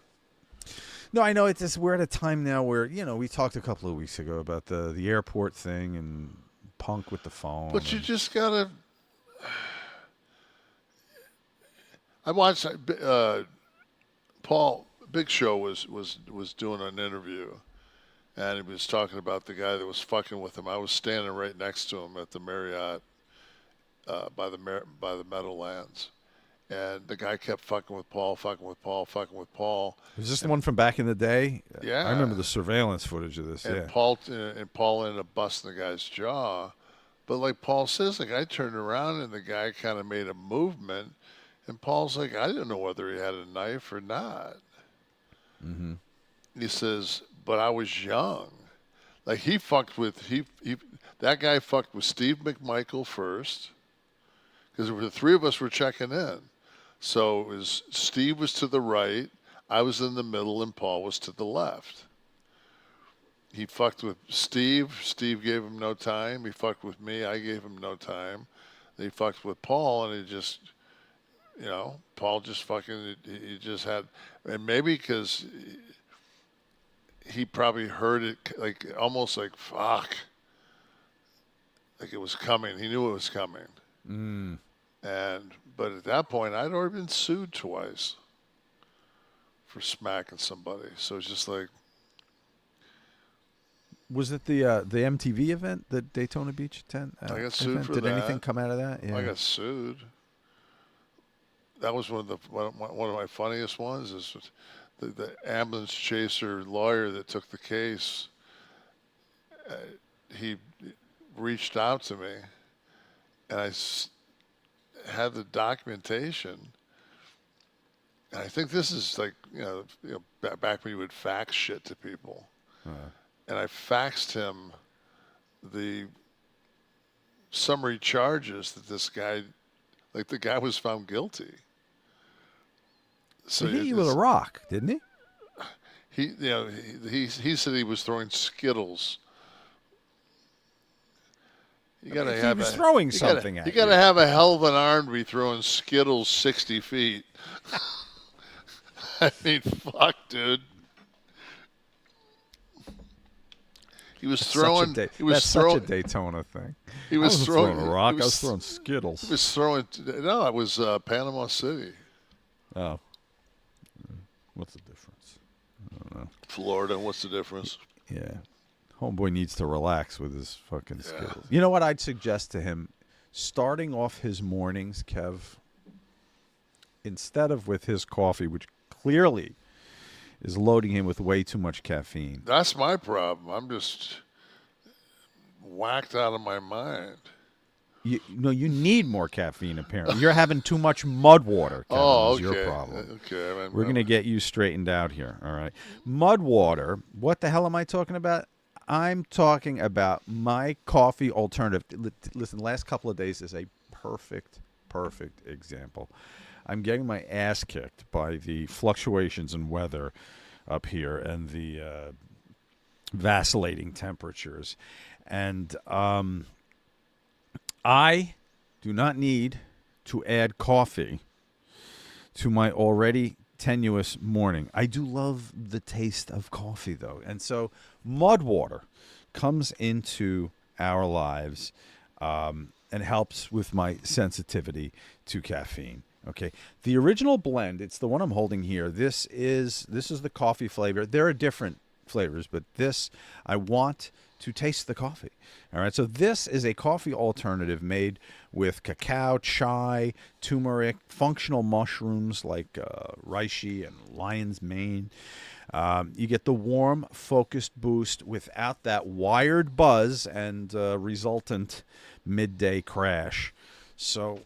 No, I know we're at a time now where, we talked a couple of weeks ago about the airport thing and Punk with the phone. But you just gotta. I watched Paul Big Show was doing an interview, and he was talking about the guy that was fucking with him. I was standing right next to him at the Marriott by the Meadowlands, and the guy kept fucking with Paul. Is this the one from back in the day? Yeah. I remember the surveillance footage of this. And yeah. Paul ended up busting the guy's jaw. But like Paul says, like I turned around and the guy kind of made a movement, and Paul's like, I didn't know whether he had a knife or not. Mm-hmm. He says, but I was young. Like that guy fucked with Steve McMichael first, because the three of us were checking in. So it was Steve was to the right, I was in the middle, and Paul was to the left. He fucked with Steve. Steve gave him no time. He fucked with me. I gave him no time. Then he fucked with Paul, and he just, Paul just fucking, he just had, and maybe because he probably heard it like almost like fuck, like it was coming. He knew it was coming. Mm. But at that point, I'd already been sued twice for smacking somebody. So it's just like. Was it the MTV event, the Daytona Beach tent? I got sued for Did that. anything come out of that? Yeah. I got sued. That was one of my funniest ones. Is the ambulance chaser lawyer that took the case. He reached out to me, and I had the documentation. And I think this is like, back when you would fax shit to people. And I faxed him the summary charges that this guy, like the guy was found guilty. So he hit you with a rock, didn't he? He said he was throwing Skittles. You gotta If have he was throwing something at you. You gotta have a hell of an arm to be throwing Skittles 60 feet. I mean, fuck, dude. He was throwing. That's such a Daytona thing. He was throwing a rock. I was throwing Skittles. He was throwing. No, it was Panama City. Oh, what's the difference? I don't know. Florida. What's the difference? Yeah, homeboy needs to relax with his fucking Skittles. You know what I'd suggest to him? Starting off his mornings, Kev, instead of with his coffee, which clearly is loading him with way too much caffeine. That's my problem. I'm just whacked out of my mind. You need more caffeine, apparently. You're having too much mud water, Kevin, is your problem. Okay. We're going to get you straightened out here, all right? Mud water, what the hell am I talking about? I'm talking about my coffee alternative. Listen, last couple of days is a perfect example. I'm getting my ass kicked by the fluctuations in weather up here and the vacillating temperatures. And I do not need to add coffee to my already tenuous morning. I do love the taste of coffee, though. And so mud water comes into our lives and helps with my sensitivity to caffeine. Okay, the original blend, it's the one I'm holding here. This is the coffee flavor. There are different flavors, but this, I want to taste the coffee. All right, so this is a coffee alternative made with cacao, chai, turmeric, functional mushrooms like reishi and lion's mane. You get the warm, focused boost without that wired buzz and resultant midday crash. So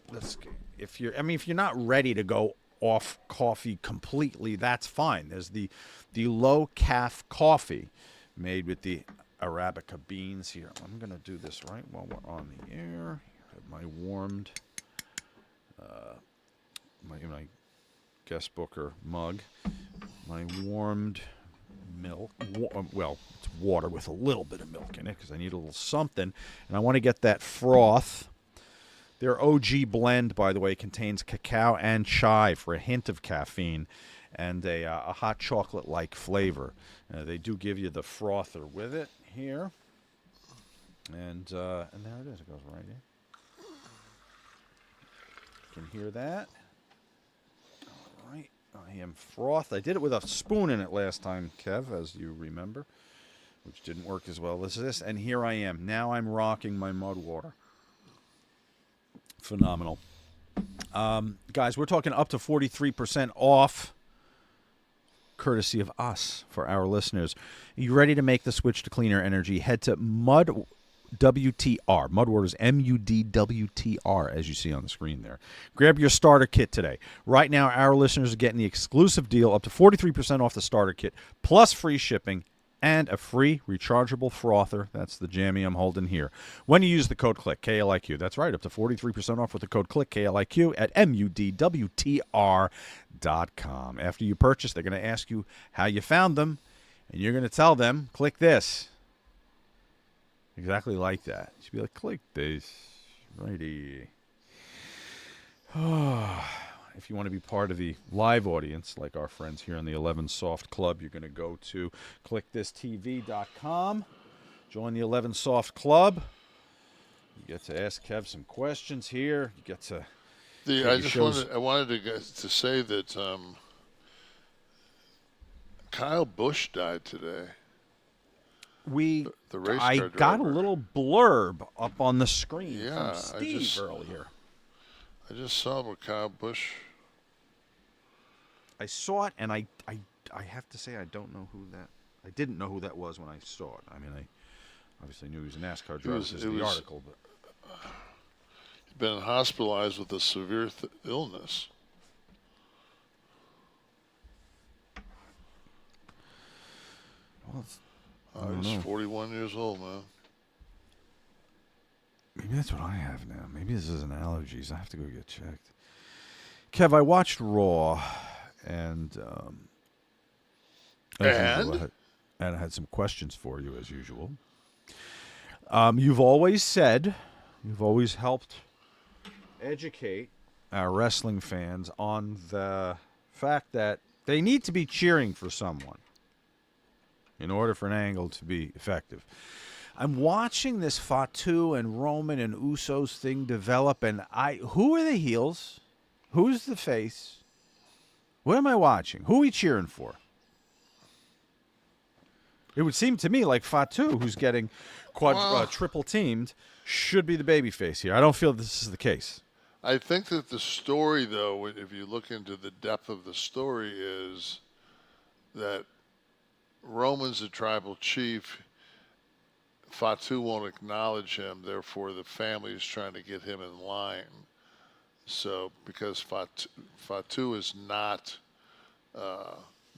if you're not ready to go off coffee completely, that's fine. There's the low calf coffee made with the Arabica beans here. I'm gonna do this right while we're on the air. Have my warmed my guest booker mug, my warmed milk. Well, it's water with a little bit of milk in it because I need a little something, and I want to get that froth. Their OG blend, by the way, contains cacao and chai for a hint of caffeine and a hot chocolate-like flavor. They do give you the frother with it here. And there it is. It goes right in. You can hear that. All right. I am frothed. I did it with a spoon in it last time, Kev, as you remember, which didn't work as well as this. And here I am. Now I'm rocking my mud water. Phenomenal. Guys, we're talking up to 43% off, courtesy of us for our listeners. Are you ready to make the switch to cleaner energy? Head to WTR. Mudwater's MUDWTR, as you see on the screen there. Grab your starter kit today. Right now, our listeners are getting the exclusive deal up to 43% off the starter kit, plus free shipping and a free rechargeable frother. That's the jammy I'm holding here. When you use the code KLIQ, K-L-I-Q. That's right, up to 43% off with the code KLIQ, K-L-I-Q, at MUDWTR.com. After you purchase, they're going to ask you how you found them, and you're going to tell them, click this. Exactly like that. You should be like, click this. Righty. If you want to be part of the live audience, like our friends here in the 11 Soft Club, you're going to go to KliqThisTV.com. Join the 11 Soft Club. You get to ask Kev some questions here. You get to. I wanted to say that Kyle Busch died today. The race car driver. Got a little blurb up on the screen from Steve earlier. I just saw with Kyle Busch. I saw it, and I have to say I don't know who that. I didn't know who that was when I saw it. I mean, Obviously knew he was a NASCAR driver because of the article. But he'd been hospitalized with a severe illness. Well, he's 41 years old, man. Maybe that's what I have now. Maybe this isn't allergies. I have to go get checked. Kev, I watched Raw, and I had some questions for you as usual. You've always said, you've always helped educate our wrestling fans on the fact that they need to be cheering for someone in order for an angle to be effective. I'm watching this Fatu and Roman and Usos thing develop, and who are the heels? Who's the face? What am I watching? Who are we cheering for? It would seem to me like Fatu, who's getting triple teamed, should be the babyface here. I don't feel this is the case. I think that the story, though, if you look into the depth of the story, is that Roman's a tribal chief. Fatu won't acknowledge him, therefore the family is trying to get him in line. So because Fatu is not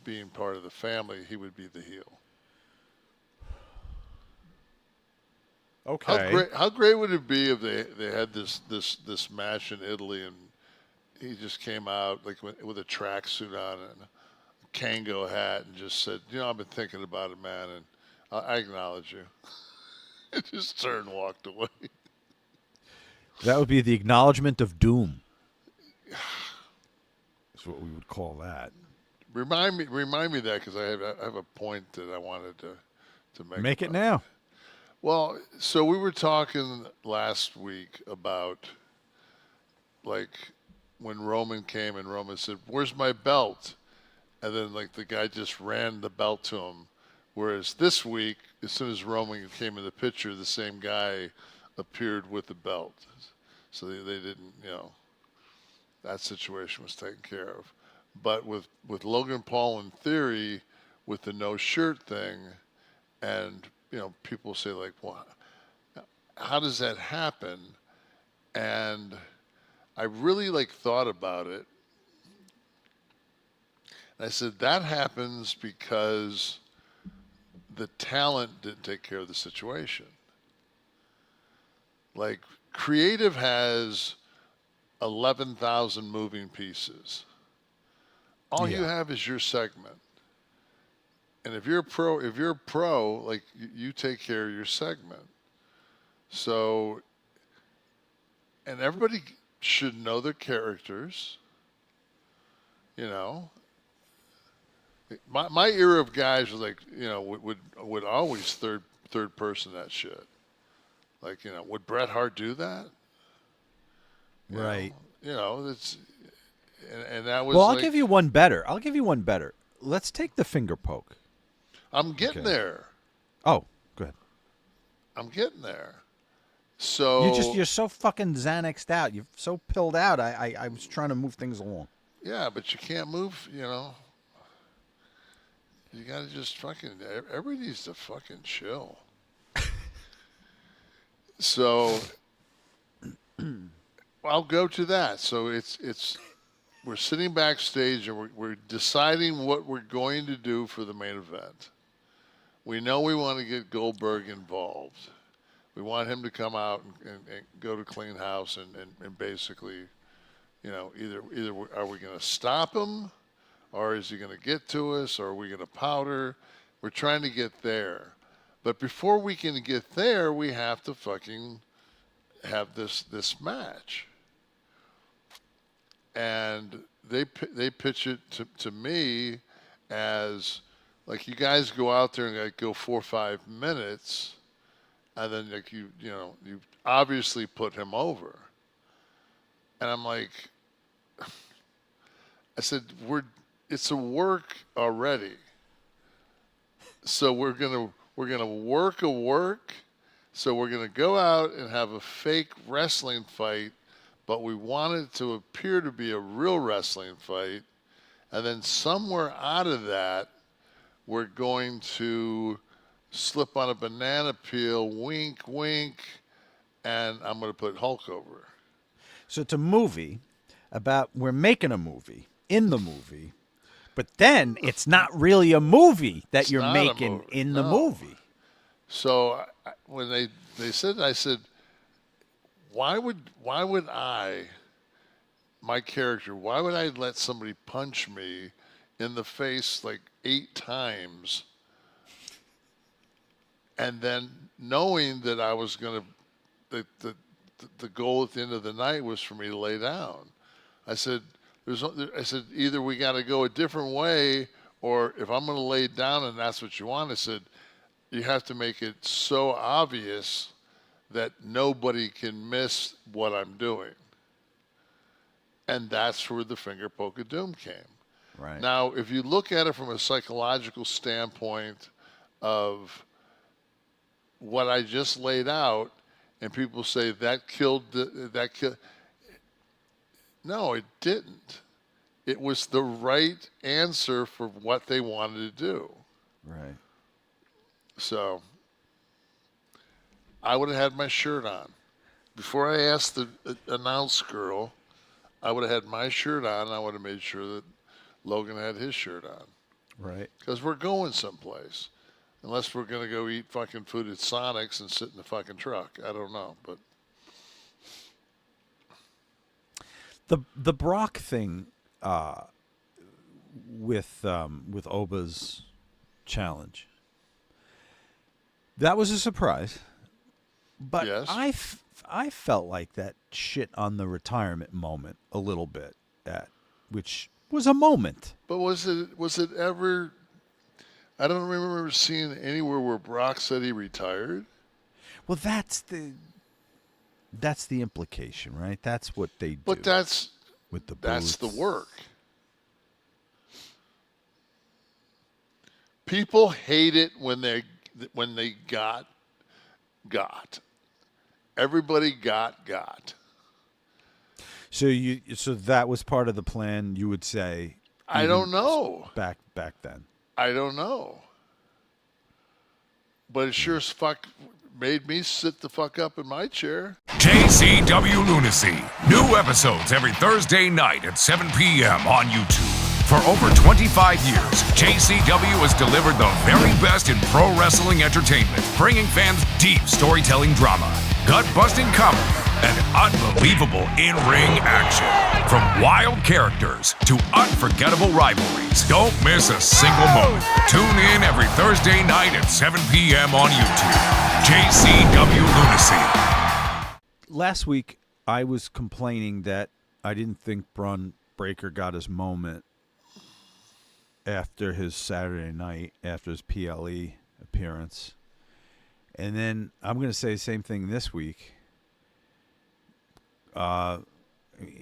being part of the family, he would be the heel. Okay. How great would it be if they had this match in Italy and he just came out like with a tracksuit on and a Kango hat and just said, I've been thinking about it, man, and I acknowledge you. It just turned and walked away. That would be the acknowledgement of doom. That's what we would call that. Remind me of that because I have a point that I wanted to make. Make it now. Well, so we were talking last week about like when Roman came and Roman said, "Where's my belt?" And then like the guy just ran the belt to him. Whereas this week, as soon as Roman came in the picture, the same guy appeared with the belt. So they didn't, that situation was taken care of. But with Logan Paul in theory, with the no shirt thing, and people say like, well, how does that happen? And I really thought about it. And I said that happens because the talent didn't take care of the situation. Like creative has 11,000 moving pieces. All you have is your segment. And if you're a pro, like you take care of your segment. So, and everybody should know their characters. My era of guys was like, would always third person that shit. Like, would Bret Hart do that? Right. It's and that was. Well, I'll give you one better. Let's take the finger poke. I'm getting there. Oh, go ahead. I'm getting there. So you're so fucking Xanaxed out. You're so pilled out. I was trying to move things along. Yeah, but you can't move. You gotta just fucking. Everybody needs to fucking chill. So I'll go to that. So it's we're sitting backstage and we're deciding what we're going to do for the main event. We know we want to get Goldberg involved. We want him to come out and go to clean house and basically, either are we going to stop him, or is he going to get to us, or are we going to powder? We're trying to get there. But before we can get there, we have to fucking have this match. And they pitch it to me as like, you guys go out there and like go 4 or 5 minutes, and then like you obviously put him over. And I'm like, I said, it's a work already. So we're gonna work a work. So we're gonna go out and have a fake wrestling fight, but we want it to appear to be a real wrestling fight. And then somewhere out of that, we're going to slip on a banana peel, wink, wink, and I'm going to put Hulk over. So it's a movie about we're making a movie in the movie, but then it's not really a movie that It's you're not a making movie, in the no. movie. So when they said, I said, why would my character, why would I let somebody punch me in the face like 8 times, and then knowing that I was going to, the goal at the end of the night was for me to lay down. I said, either we got to go a different way, or if I'm going to lay down and that's what you want, I said, you have to make it so obvious that nobody can miss what I'm doing. And that's where the finger poke of doom came. Right. Now, if you look at it from a psychological standpoint of what I just laid out, and people say that killed. No, it didn't. It was the right answer for what they wanted to do. Right. So I would have had my shirt on. Before I asked the announce girl, I would have had my shirt on, and I would have made sure that Logan had his shirt on. Right. Because we're going someplace. Unless we're going to go eat fucking food at Sonic's and sit in the fucking truck. I don't know, but... The Brock thing with Oba's challenge, that was a surprise. But Yes. I felt like that shit on the retirement moment a little bit, which was a moment. But was it ever... I don't remember seeing anywhere where Brock said he retired. Well, that's the implication, right? That's what they do. But that's with the that's the booths. work. People hate it when they got. Everybody got. So that was part of the plan, you would say. I don't know. Back then. I don't know. But it sure as fuck made me sit the fuck up in my chair. JCW Lunacy. New episodes every Thursday night at 7 p.m. on YouTube. For over 25 years, JCW has delivered the very best in pro wrestling entertainment, bringing fans deep storytelling drama, gut-busting comedy, and unbelievable in-ring action. From wild characters to unforgettable rivalries, don't miss a single moment. Tune in every Thursday night at 7 p.m. on YouTube. JCW Lunacy. Last week, I was complaining that I didn't think Braun Breaker got his moment after his Saturday night, after his PLE appearance. And then I'm going to say the same thing this week. I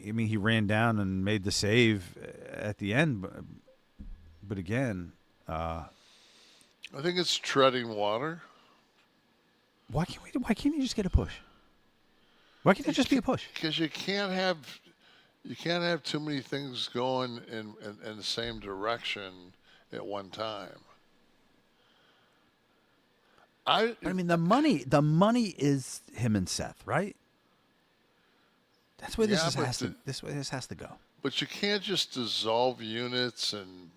mean, he ran down and made the save at the end, but again, I think it's treading water. Why can't you just get a push? Why can't it just be a push? Because you can't have too many things going in the same direction at one time. I mean, the money is him and Seth, right? That's where this has to go. But you can't just dissolve units and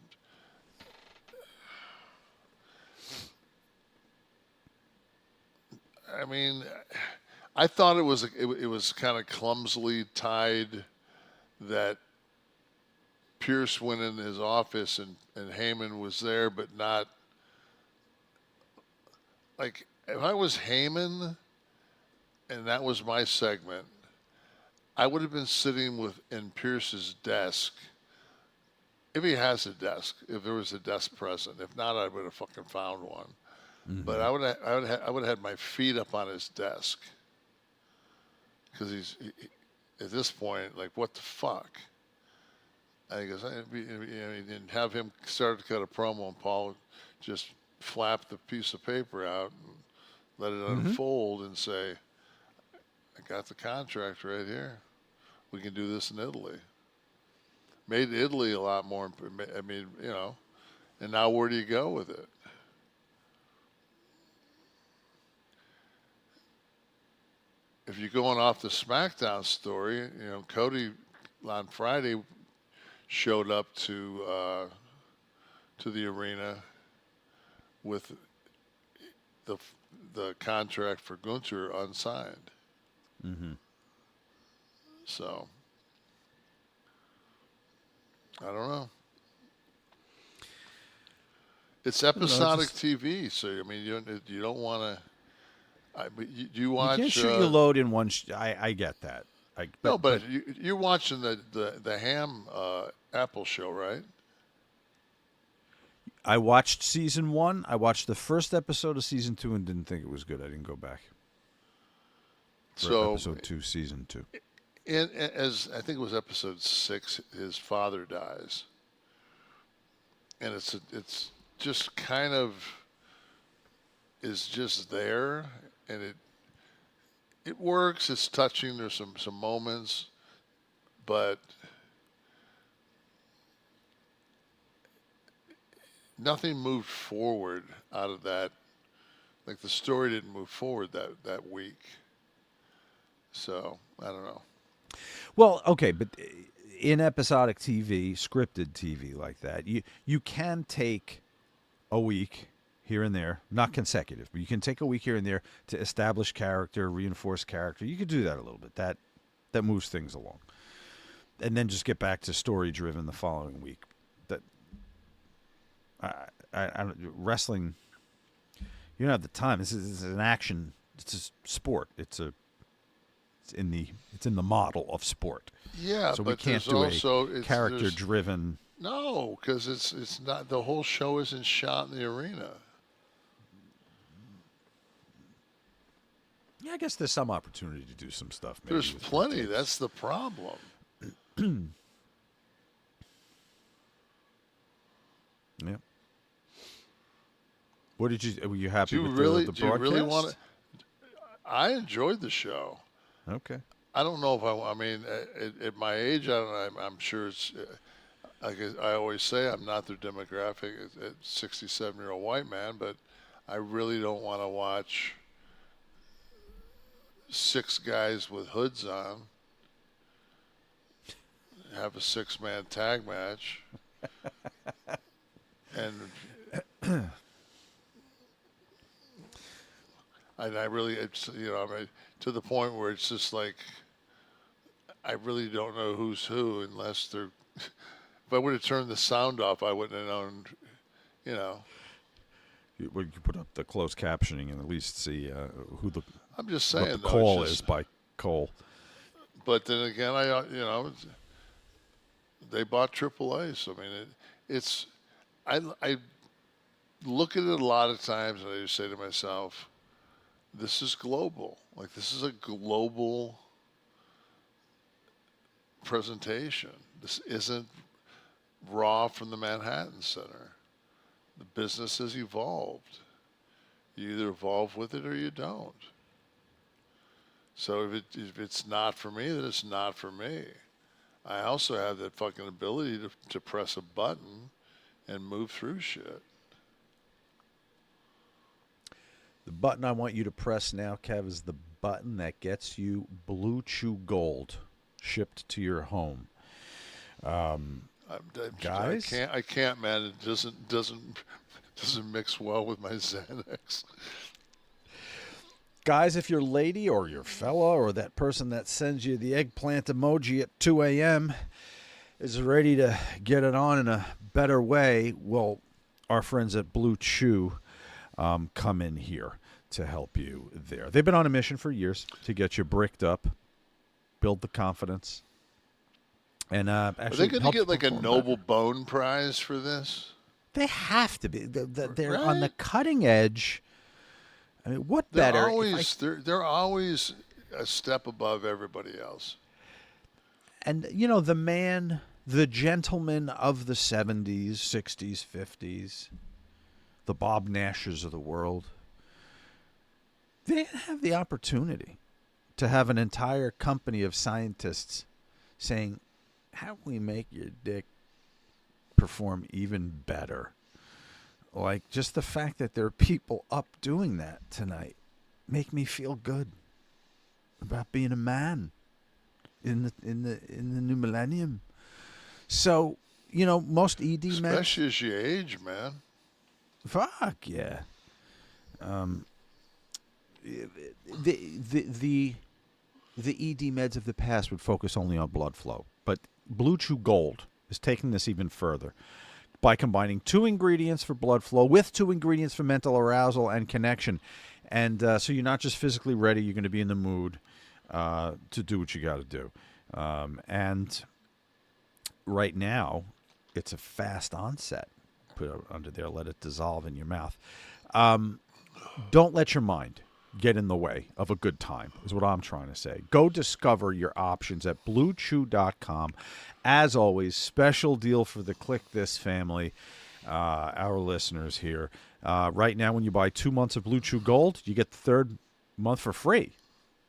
I mean, I thought it was kind of clumsily tied that Pierce went in his office and Heyman was there, but not like if I was Heyman and that was my segment, I would have been sitting in Pierce's desk. If he has a desk, if there was a desk present. If not, I would have fucking found one. Mm-hmm. But I would have had my feet up on his desk because he's at this point like, what the fuck? And he goes, and have him start to cut a promo, and Paul just flap the piece of paper out and let it unfold and say, I got the contract right here. We can do this in Italy. Made Italy a lot more, I mean, and now where do you go with it? if you're going off the SmackDown story, you know, Cody on Friday showed up to the arena with the contract for Gunther unsigned. Mm-hmm. So I don't know. It's episodic TV, so I mean, you don't want to. You watch. You can't shoot your load in one. I get that. But you're watching the Ham Apple show, right? I watched season 1. I watched the first episode of season 2 and didn't think it was good. I didn't go back. For episode 2, season 2. As I think it was episode 6, his father dies, and it's just kind of is just there, and it works. It's touching. There's some moments, but nothing moved forward out of that. Like the story didn't move forward that week. So I don't know. Well, okay, but in episodic TV, scripted TV like that, you can take a week here and there, not consecutive, but you can take a week here and there to establish character, reinforce character. You could do that a little bit. That moves things along. And then just get back to story driven the following week. That wrestling, you don't have the time. This is an action. It's a sport. It's in the model of sport. Yeah, so but we can't do a character driven. No, because it's not. The whole show isn't shot in the arena. Yeah, I guess there's some opportunity to do some stuff. Maybe There's plenty. That's the problem. Yeah. What did you? Were you happy with the broadcast? Do you really want to? I enjoyed the show. Okay. I don't know if I mean, at my age, I'm sure it's. Like I always say, I'm not their demographic. A 67-year-old white man, but I really don't want to watch 6 guys with hoods on have a 6-man tag match, and I really, it's, you know, I mean, to the point where it's just like I really don't know who's who unless they're. If I would have turned the sound off, I wouldn't have known, you know. You put up the closed captioning and at least see who the. I'm just saying, what the call is by Cole. But then again, you know, they bought AAA, so I mean, it's. I look at it a lot of times, and I just say to myself, "This is global. Like this is a global presentation. This isn't Raw from the Manhattan Center. The business has evolved. You either evolve with it or you don't. So if it's not for me, then it's not for me. I also have that fucking ability to press a button and move through shit." The button I want you to press now, Kev, is the button that gets you Blue Chew Gold shipped to your home. Guys, I can't, man. It doesn't mix well with my Xanax. Guys, if your lady or your fella or that person that sends you the eggplant emoji at 2 a.m. is ready to get it on in a better way, well, our friends at Blue Chew come in here to help you there. They've been on a mission for years to get you bricked up, build the confidence. And actually, are they going to get like a Noble Bone Prize for this? They have to be. They're on the cutting edge. I mean, what better? They're always a step above everybody else. And you know, the gentleman of the 70s, 60s, 50s, the Bob Nashes of the world. They didn't have the opportunity to have an entire company of scientists saying, how can we make your dick perform even better? Like, just the fact that there are people up doing that tonight make me feel good. about being a man in the new millennium. So, most ED meds. Especially as you age, man. Fuck yeah. The ED meds of the past would focus only on blood flow, but Blue Chew Gold is taking this even further by combining 2 ingredients for blood flow with 2 ingredients for mental arousal and connection. And so you're not just physically ready, you're going to be in the mood to do what you got to do. And right now, it's a fast onset. Put it under there, let it dissolve in your mouth. Don't let your mind get in the way of a good time, is what I'm trying to say. Go discover your options at BlueChew.com. As always, special deal for the Kliq This family, our listeners here. Right now, when you buy 2 months of Blue Chew Gold, you get the 3rd month for free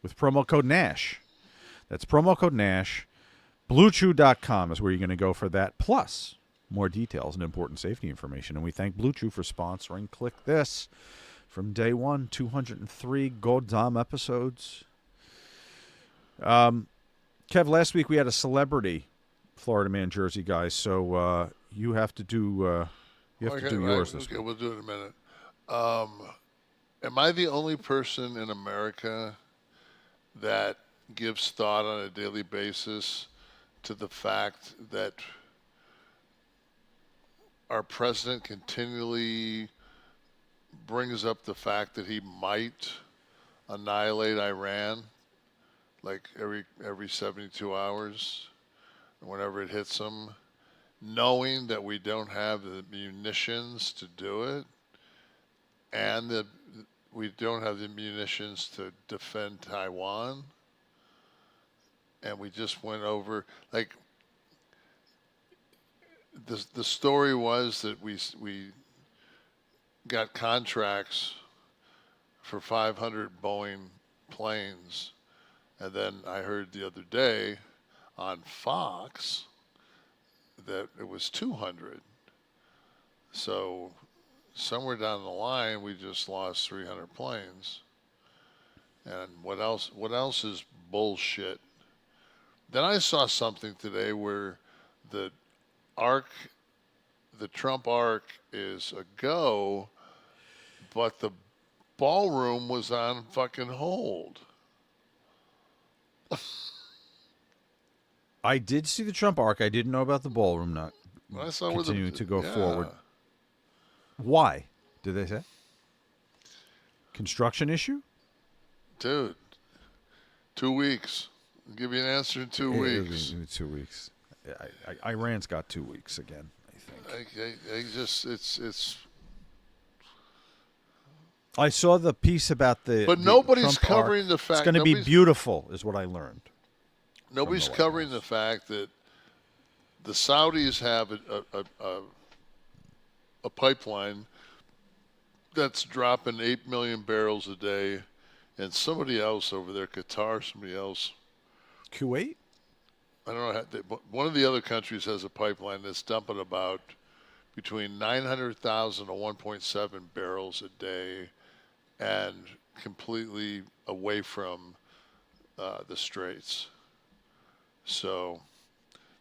with promo code NASH. That's promo code NASH. BlueChew.com is where you're going to go for that, plus more details and important safety information. And we thank Blue Chew for sponsoring Kliq This. From day one, 203 Goddamn episodes. Kev, last week we had a celebrity Florida Man jersey, guys. So you have to do yours this week. We'll do it in a minute. Am I the only person in America that gives thought on a daily basis to the fact that our president continually brings up the fact that he might annihilate Iran like every 72 hours, whenever it hits them, knowing that we don't have the munitions to do it, and that we don't have the munitions to defend Taiwan, and we just went over, like, the story was that we got contracts for 500 Boeing planes, and then I heard the other day on Fox that it was 200. So somewhere down the line, we just lost 300 planes. And what else is bullshit? Then I saw something today where the Trump arc is a go, but the ballroom was on fucking hold. I did see the Trump arc. I didn't know about the ballroom not continuing to go forward. Why? Did they say? Construction issue? Dude, 2 weeks. I'll give you an answer in 2 weeks. 2 weeks. Iran's got 2 weeks again, I think. It's. I saw the piece about But nobody's Trump covering arc. the fact. It's going to be beautiful, is what I learned. Nobody's covering the fact that the Saudis have a pipeline that's dropping 8 million barrels a day, and somebody else over there, Qatar, somebody else. Kuwait? I don't know. One of the other countries has a pipeline that's dumping about between 900,000 and 1.7 barrels a day, and completely away from the Straits. So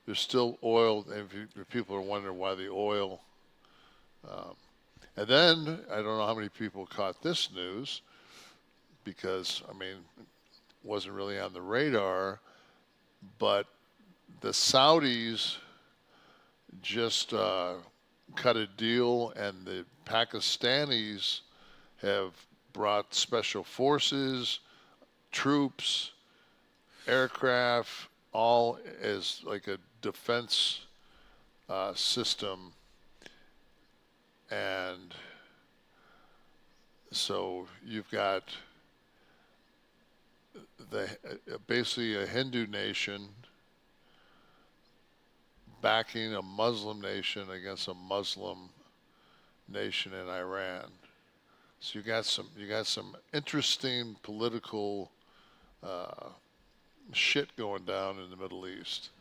there's still oil, and if people are wondering why the oil. And then, I don't know how many people caught this news, because, it wasn't really on the radar, but the Saudis just cut a deal, and the Pakistanis have brought special forces, troops, aircraft, all as like a defense system. And so you've got basically a Hindu nation backing a Muslim nation against a Muslim nation in Iran. So you got some interesting political shit going down in the Middle East.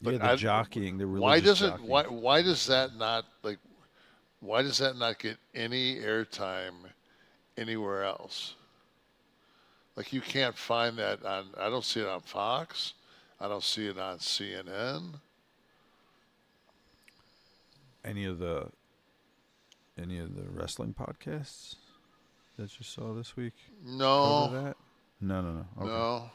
But the jockeying, the religious jockeying. Why does that not get any airtime anywhere else? Like, you can't find that on, I don't see it on Fox. I don't see it on CNN. Any of the wrestling podcasts that you saw this week? No. Cover that? No. Okay. No.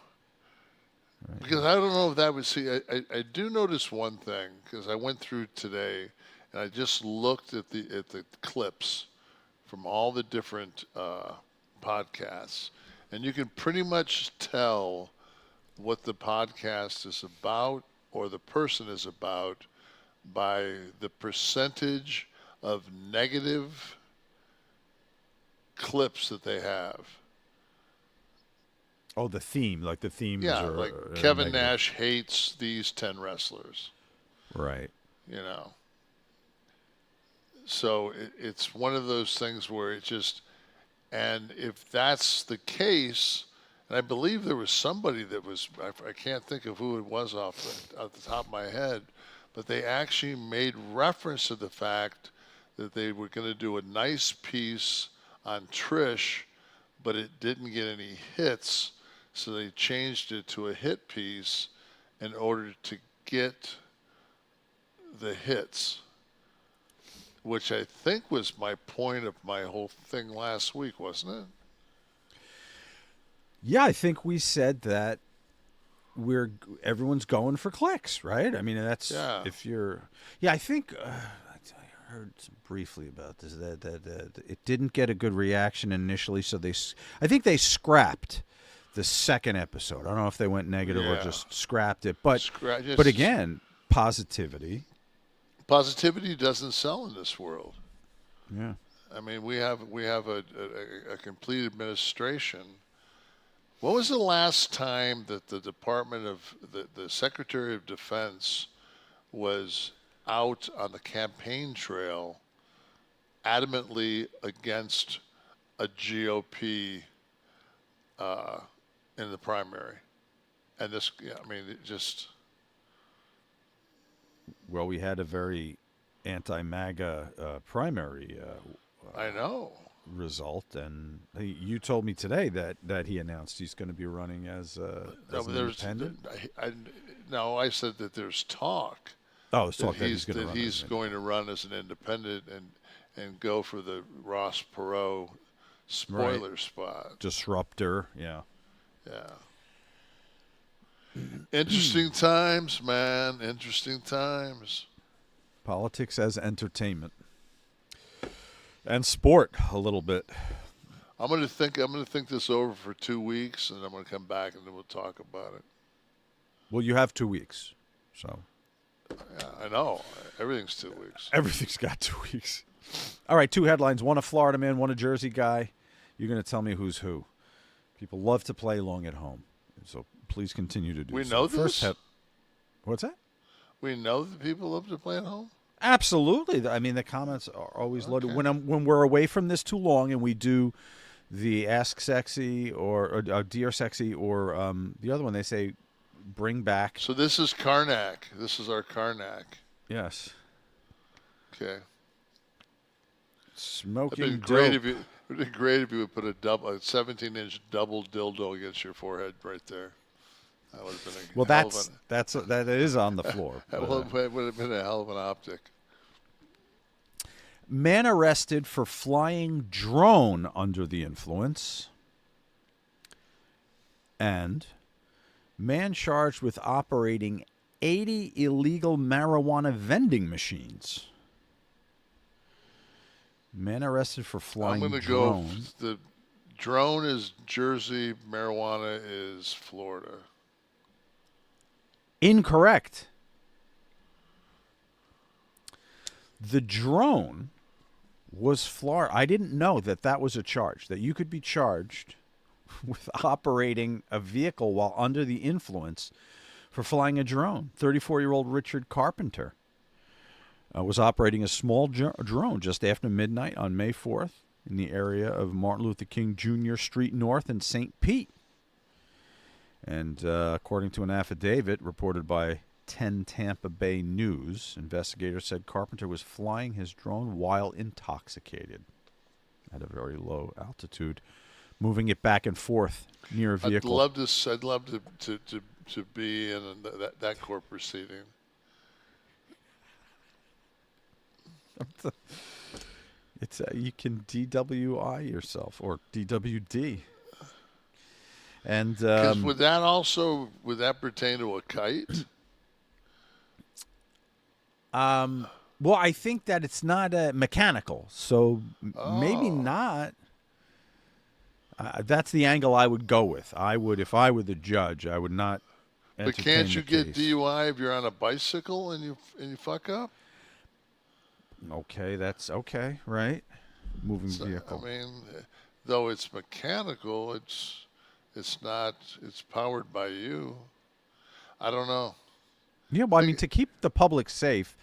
Right. Because I don't know if that would see. I do notice one thing, because I went through today and I just looked at the clips from all the different podcasts, and you can pretty much tell what the podcast is about or the person is about by the percentage of negative clips that they have. Oh, the theme, like the themes. Yeah, are, like are Kevin negative. Nash hates these 10 wrestlers. Right. You know. So it's one of those things where it just, and if that's the case, and I believe there was somebody that was, I can't think of who it was off the top of my head, but they actually made reference to the fact that they were going to do a nice piece on Trish, but it didn't get any hits, so they changed it to a hit piece in order to get the hits, which I think was my point of my whole thing last week, wasn't it? Yeah, I think we said that everyone's going for clicks, right? I mean, that's if you're. Yeah, I think I heard briefly about this that it didn't get a good reaction initially, so I think they scrapped the second episode. I don't know if they went negative or just scrapped it, but again, positivity. Positivity doesn't sell in this world. Yeah. I mean, we have a complete administration. When was the last time that the Department of the Secretary of Defense was out on the campaign trail adamantly against a GOP in the primary? And this, I mean, it just. Well, we had a very anti-MAGA primary. I know. Result, and you told me today that he announced he's going to be running as an independent. No, I said that there's talk. Oh, it's talk that he's going to run as an independent and go for the Ross Perot spoiler spot. Disruptor, yeah. Yeah. Interesting times, man. Interesting times. Politics as entertainment. And sport a little bit. I'm gonna think this over for 2 weeks, and I'm gonna come back and then we'll talk about it. Well, you have 2 weeks, so. Yeah, I know. Everything's 2 weeks. Everything's got 2 weeks. All right, 2 headlines. One a Florida man, one a Jersey guy. You're going to tell me who's who. People love to play along at home, so please continue to do so. We know this? What's that? We know that people love to play at home? Absolutely. I mean, the comments are always loaded. When we're away from this too long and we do the Ask Sexy or Dear Sexy or the other one, they say bring back. So this is Karnak. This is our Karnak. Yes. Okay. Smoking It'd be great if you would put a 17-inch double dildo against your forehead right there. That would have been that is on the floor. That would have been a hell of an optic. Man arrested for flying drone under the influence. And man charged with operating 80 illegal marijuana vending machines. Man arrested for flying drone. I'm going to go. The drone is Jersey, marijuana is Florida. Incorrect. The drone was Florida. I didn't know that was a charge, that you could be charged with operating a vehicle while under the influence for flying a drone. 34-year-old Richard Carpenter was operating a small drone just after midnight on May 4th in the area of Martin Luther King Jr. Street North in St. Pete. And according to an affidavit reported by 10 Tampa Bay News, investigators said Carpenter was flying his drone while intoxicated at a very low altitude. moving it back and forth near a vehicle. I'd love to be in that court proceeding. It's you can DWI yourself or DWD. And would that pertain to a kite? well, I think that it's not mechanical, so maybe not. That's the angle I would go with. I would, if I were the judge, I would not. But can't you get case. DUI if you're on a bicycle and you fuck up? Okay, that's okay, right? Moving vehicle. I mean, though it's mechanical, it's not. It's powered by you. I don't know. Yeah, well, I mean, to keep the public safe,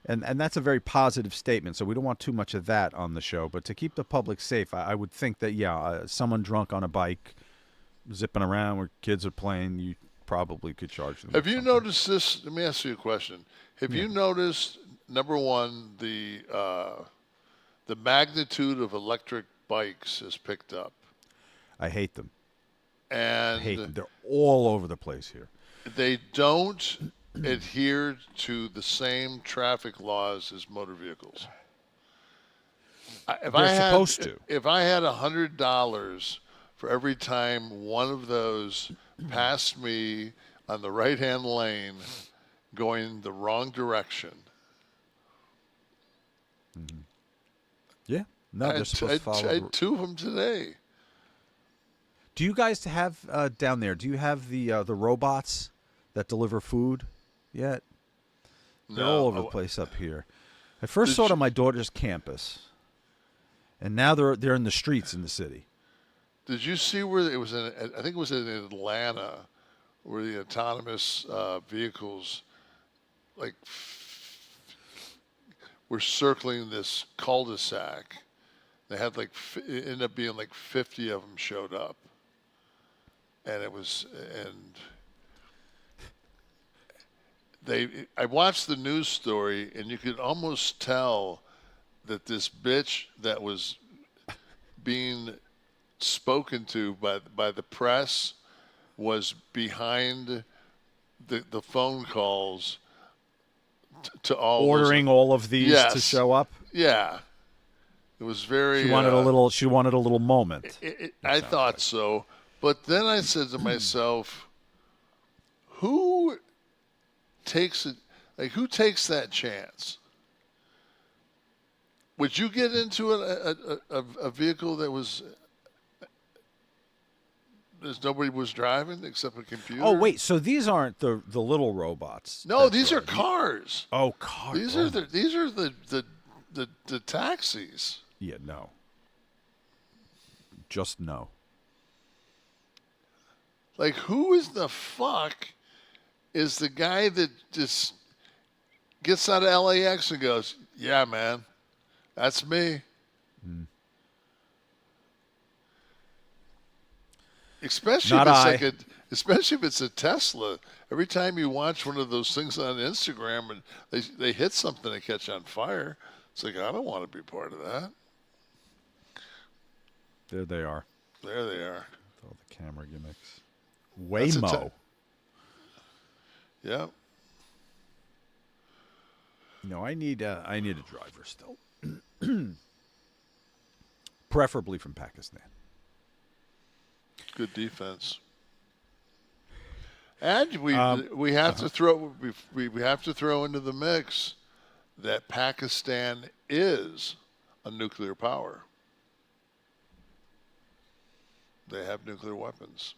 and that's a very positive statement, so we don't want too much of that on the show, but to keep the public safe, I would think that, someone drunk on a bike, zipping around where kids are playing, you probably could charge them. Have you noticed this? Let me ask you a question. Have you noticed, number one, the magnitude of electric bikes has picked up? I hate them. And I hate them. They're all over the place here. They don't adhere to the same traffic laws as motor vehicles. They're supposed to. If I had $100 for every time one of those passed me on the right-hand lane going the wrong direction. Mm-hmm. Yeah. No, they're supposed to follow. I had two of them today. Do you guys have down there, do you have the robots that deliver food yet? They're all over the place up here. I first saw it on my daughter's campus, and now they're in the streets in the city. Did you see where it was in? I think it was in Atlanta, where the autonomous vehicles, were circling this cul-de-sac. They had it ended up being 50 of them showed up, and it was I watched the news story, and you could almost tell that this bitch that was being spoken to by the press was behind the phone calls to all ordering all of these to show up. Yeah, it was very. She wanted a little. She wanted a little moment. I thought so, but then I said to myself, "Who takes it? Who takes that chance? Would you get into a vehicle that was?" There's nobody was driving except a computer. Oh wait, so these aren't the little robots? No, these are cars. Oh, cars. These are the taxis. Yeah, no. Just no. Who is the fuck is the guy that just gets out of LAX and goes, "Yeah, man, that's me." Mm. Especially if it's a Tesla. Every time you watch one of those things on Instagram and they hit something and catch on fire, it's I don't want to be part of that. There they are. There they are. With all the camera gimmicks. Waymo. Yeah. No, I need a driver still. Preferably from Pakistan. Good defense. And we have to throw we have to throw into the mix that Pakistan is a nuclear power. They have nuclear weapons.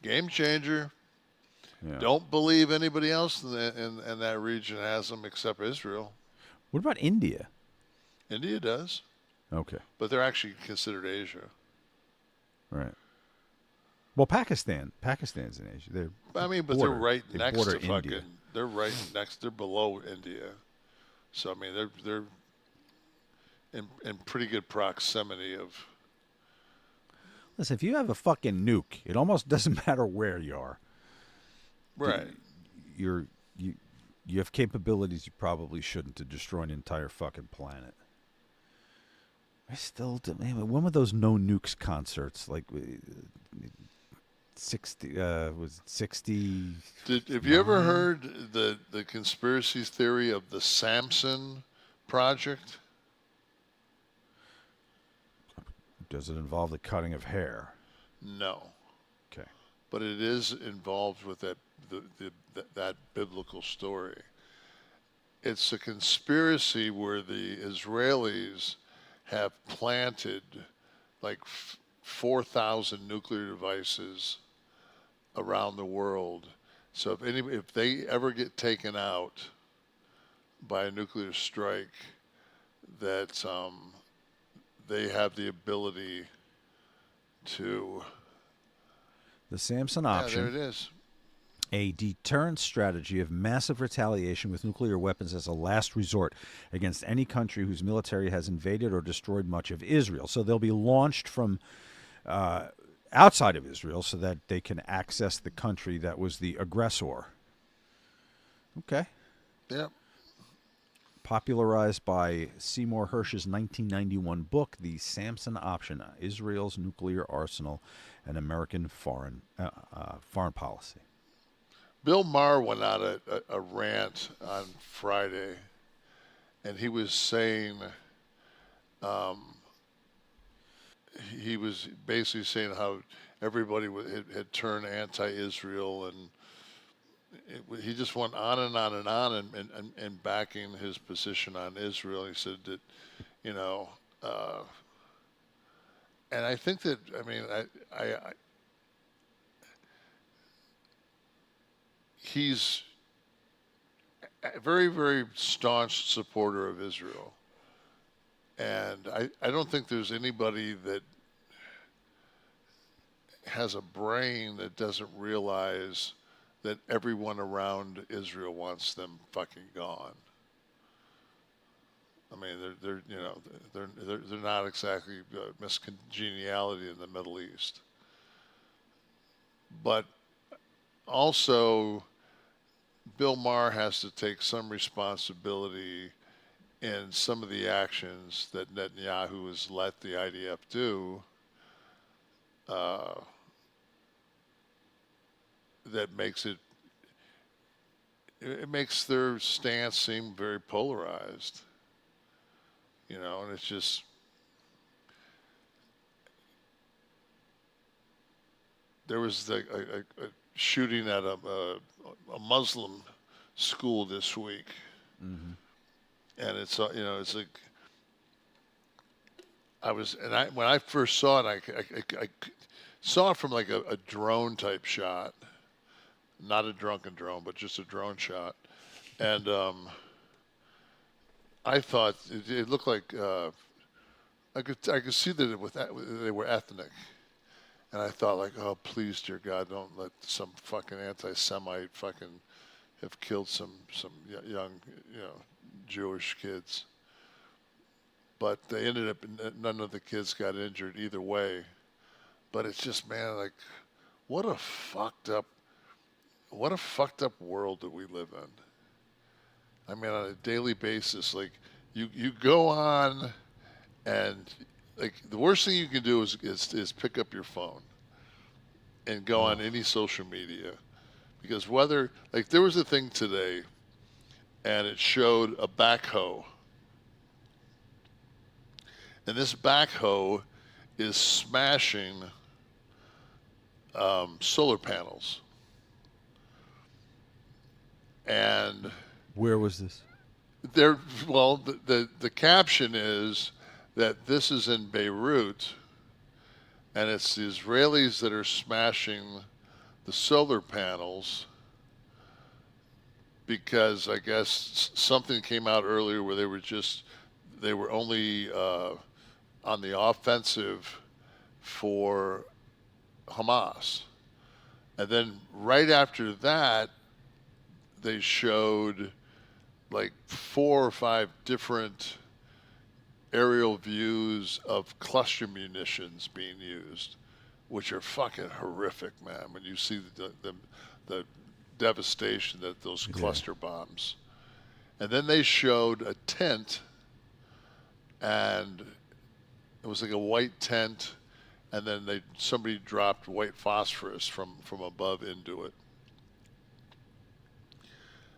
Game changer. Yeah. Don't believe anybody else in that region has them except Israel. What about India? India does. Okay. But they're actually considered Asia. Right. Well, Pakistan's in Asia. They're they're right next to India. fucking. They're right next. They're below India, so they're in pretty good proximity of. Listen, if you have a fucking nuke, it almost doesn't matter where you are. Right. You have capabilities you probably shouldn't to destroy an entire fucking planet. I still do. Man, when were those no nukes concerts? Like 60? Was it 60? Have you ever heard the conspiracy theory of the Samson Project? Does it involve the cutting of hair? No, Okay. but it is involved with that biblical story. It's a conspiracy where the Israelis have planted like 4,000 nuclear devices around the world. So if they ever get taken out by a nuclear strike, that they have the ability to. The Samson Yeah, Option. there it is. A deterrent strategy of massive retaliation with nuclear weapons as a last resort against any country whose military has invaded or destroyed much of Israel. So they'll be launched from outside of Israel so that they can access the country that was the aggressor. Okay. Yep. Popularized by Seymour Hersh's 1991 book, The Samson Option, Israel's Nuclear Arsenal and American Foreign Policy. Bill Maher went out a rant on Friday, and he was saying, he was basically saying how everybody had turned anti-Israel, and he just went on and on and on and backing his position on Israel. He said that, and I think that, I mean, he's a very, very staunch supporter of Israel. And I don't think there's anybody that has a brain that doesn't realize that everyone around Israel wants them fucking gone. I mean, they're not exactly miscongeniality in the Middle East. But also, Bill Maher has to take some responsibility in some of the actions that Netanyahu has let the IDF do, that makes it makes their stance seem very polarized, and it's just, there was a shooting at a Muslim school this week. Mm-hmm. And it's it's like, when I first saw it, I saw it from like a drone type shot, not a drunken drone, but just a drone shot, and I thought it looked like I could see that they were ethnic, and I thought like, oh please, dear God, don't let some fucking anti-Semite fucking have killed some young Jewish kids. But they ended up, none of the kids got injured either way. But it's just, man, like, what a fucked up world that we live in. I mean, on a daily basis, like, you go on, and like the worst thing you can do is pick up your phone and go on any social media, because whether, like, there was a thing today, and it showed a backhoe. And this backhoe is smashing solar panels. And where was this? The caption is that this is in Beirut, and it's the Israelis that are smashing the solar panels, because I guess something came out earlier where they were only on the offensive for Hamas. And then right after that, they showed like 4 or 5 different aerial views of cluster munitions being used, which are fucking horrific, man, when you see the devastation that those cluster bombs. And then they showed a tent, and it was like a white tent, and then somebody dropped white phosphorus from above into it.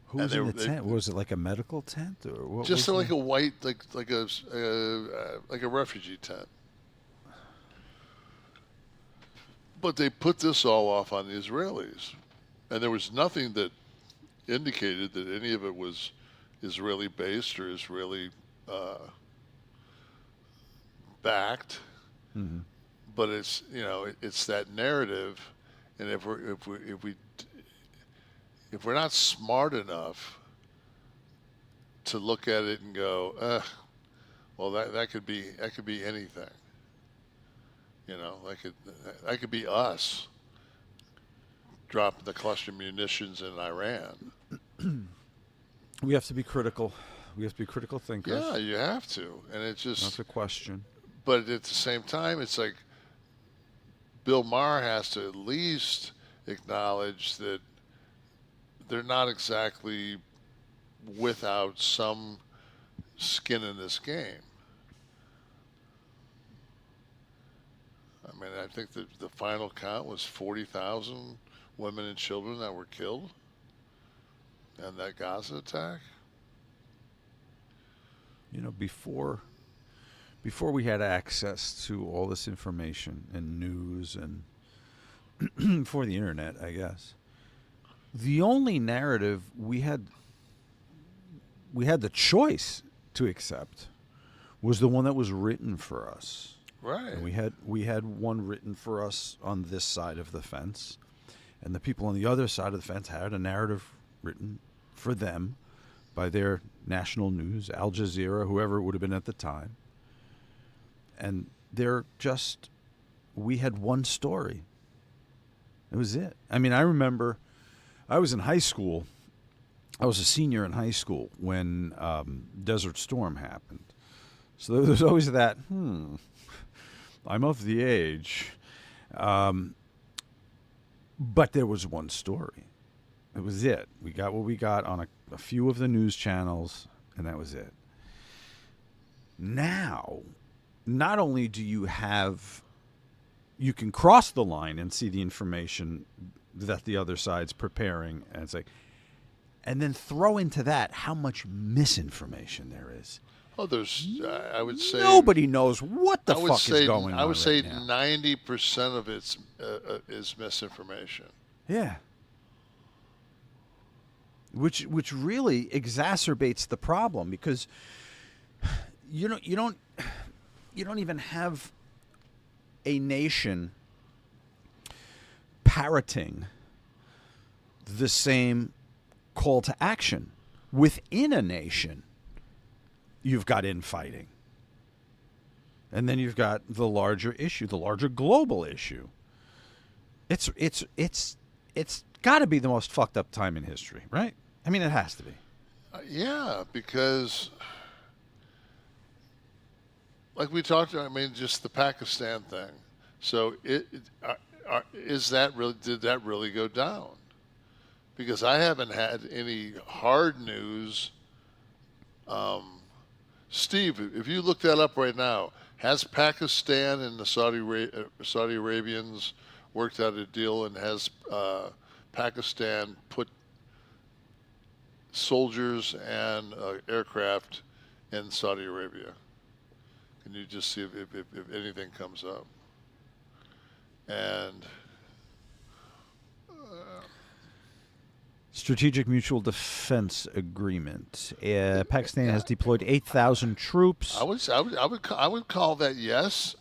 Who was in the tent? Was it like a medical tent, or what? Just was like a white, like a refugee tent. But they put this all off on the Israelis, and there was nothing that indicated that any of it was Israeli based or Israeli backed. Mm-hmm. But it's it's that narrative, and if we're not smart enough to look at it and go, well, that could be anything. That could be us dropping the cluster munitions in Iran. We have to be critical. We have to be critical thinkers. Yeah, you have to, and it's just That's a question. But at the same time, it's like Bill Maher has to at least acknowledge that they're not exactly without some skin in this game. I mean, I think that the final count was 40,000 women and children that were killed in that Gaza attack. Before we had access to all this information and news and before the internet, I guess, the only narrative we had the choice to accept was the one that was written for us. Right. And we had one written for us on this side of the fence, and the people on the other side of the fence had a narrative written for them by their national news, Al Jazeera, whoever it would have been at the time. And we had one story. It was it. I mean, I remember I was in high school. I was a senior in high school when Desert Storm happened. So there was always that, I'm of the age. But there was one story. It was it. We got what we got on a few of the news channels, and that was it. Now, not only do you can cross the line and see the information that the other side's preparing, and it's like, and then throw into that how much misinformation there is. Oh, there's, I would say... Nobody knows what the fuck is going on. I would say now. 90% of it is misinformation. Yeah. Which really exacerbates the problem, because you don't even have a nation parroting the same call to action. Within a nation, you've got infighting. And then you've got the larger issue, the larger global issue. It's got to be the most fucked up time in history, right? I mean, it has to be. Yeah, because like we talked about, I mean, just the Pakistan thing. So did that really go down? Because I haven't had any hard news. Steve, if you look that up right now, has Pakistan and the Saudi Arabians worked out a deal, and has Pakistan put soldiers and aircraft in Saudi Arabia? Can you just see if anything comes up? And Strategic Mutual Defense Agreement. Pakistan has deployed 8,000 troops. I would call that yes.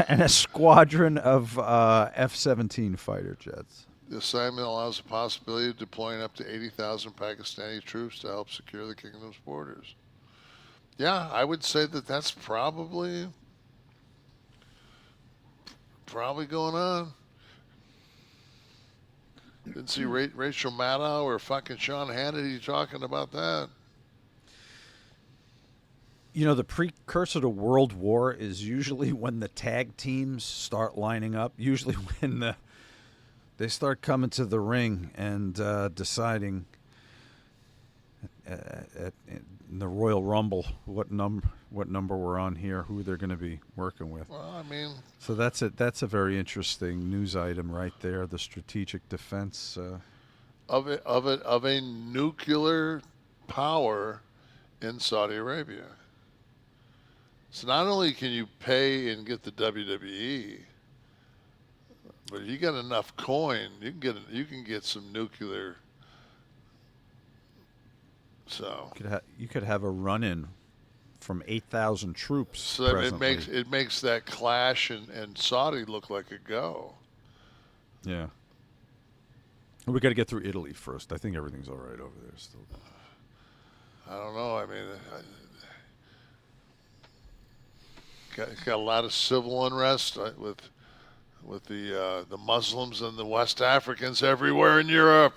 And a squadron of F-17 fighter jets. The assignment allows the possibility of deploying up to 80,000 Pakistani troops to help secure the kingdom's borders. Yeah, I would say that that's probably going on. Didn't see Rachel Maddow or fucking Sean Hannity talking about that. You know, the precursor to World War is usually when the tag teams start lining up. Usually when they start coming to the ring and deciding in the Royal Rumble what what number we're on here, who they're going to be working with. Well, I mean, So that's a very interesting news item right there. The strategic defense. of a nuclear power in Saudi Arabia. So not only can you pay and get the WWE, but if you got enough coin, you can get some nuclear. So You could have a run-in from 8,000 troops. So presently. it makes that clash and Saudi look like a go. Yeah. We got to get through Italy first. I think everything's all right over there still. I don't know. I mean, got a lot of civil unrest with the Muslims and the West Africans everywhere in Europe.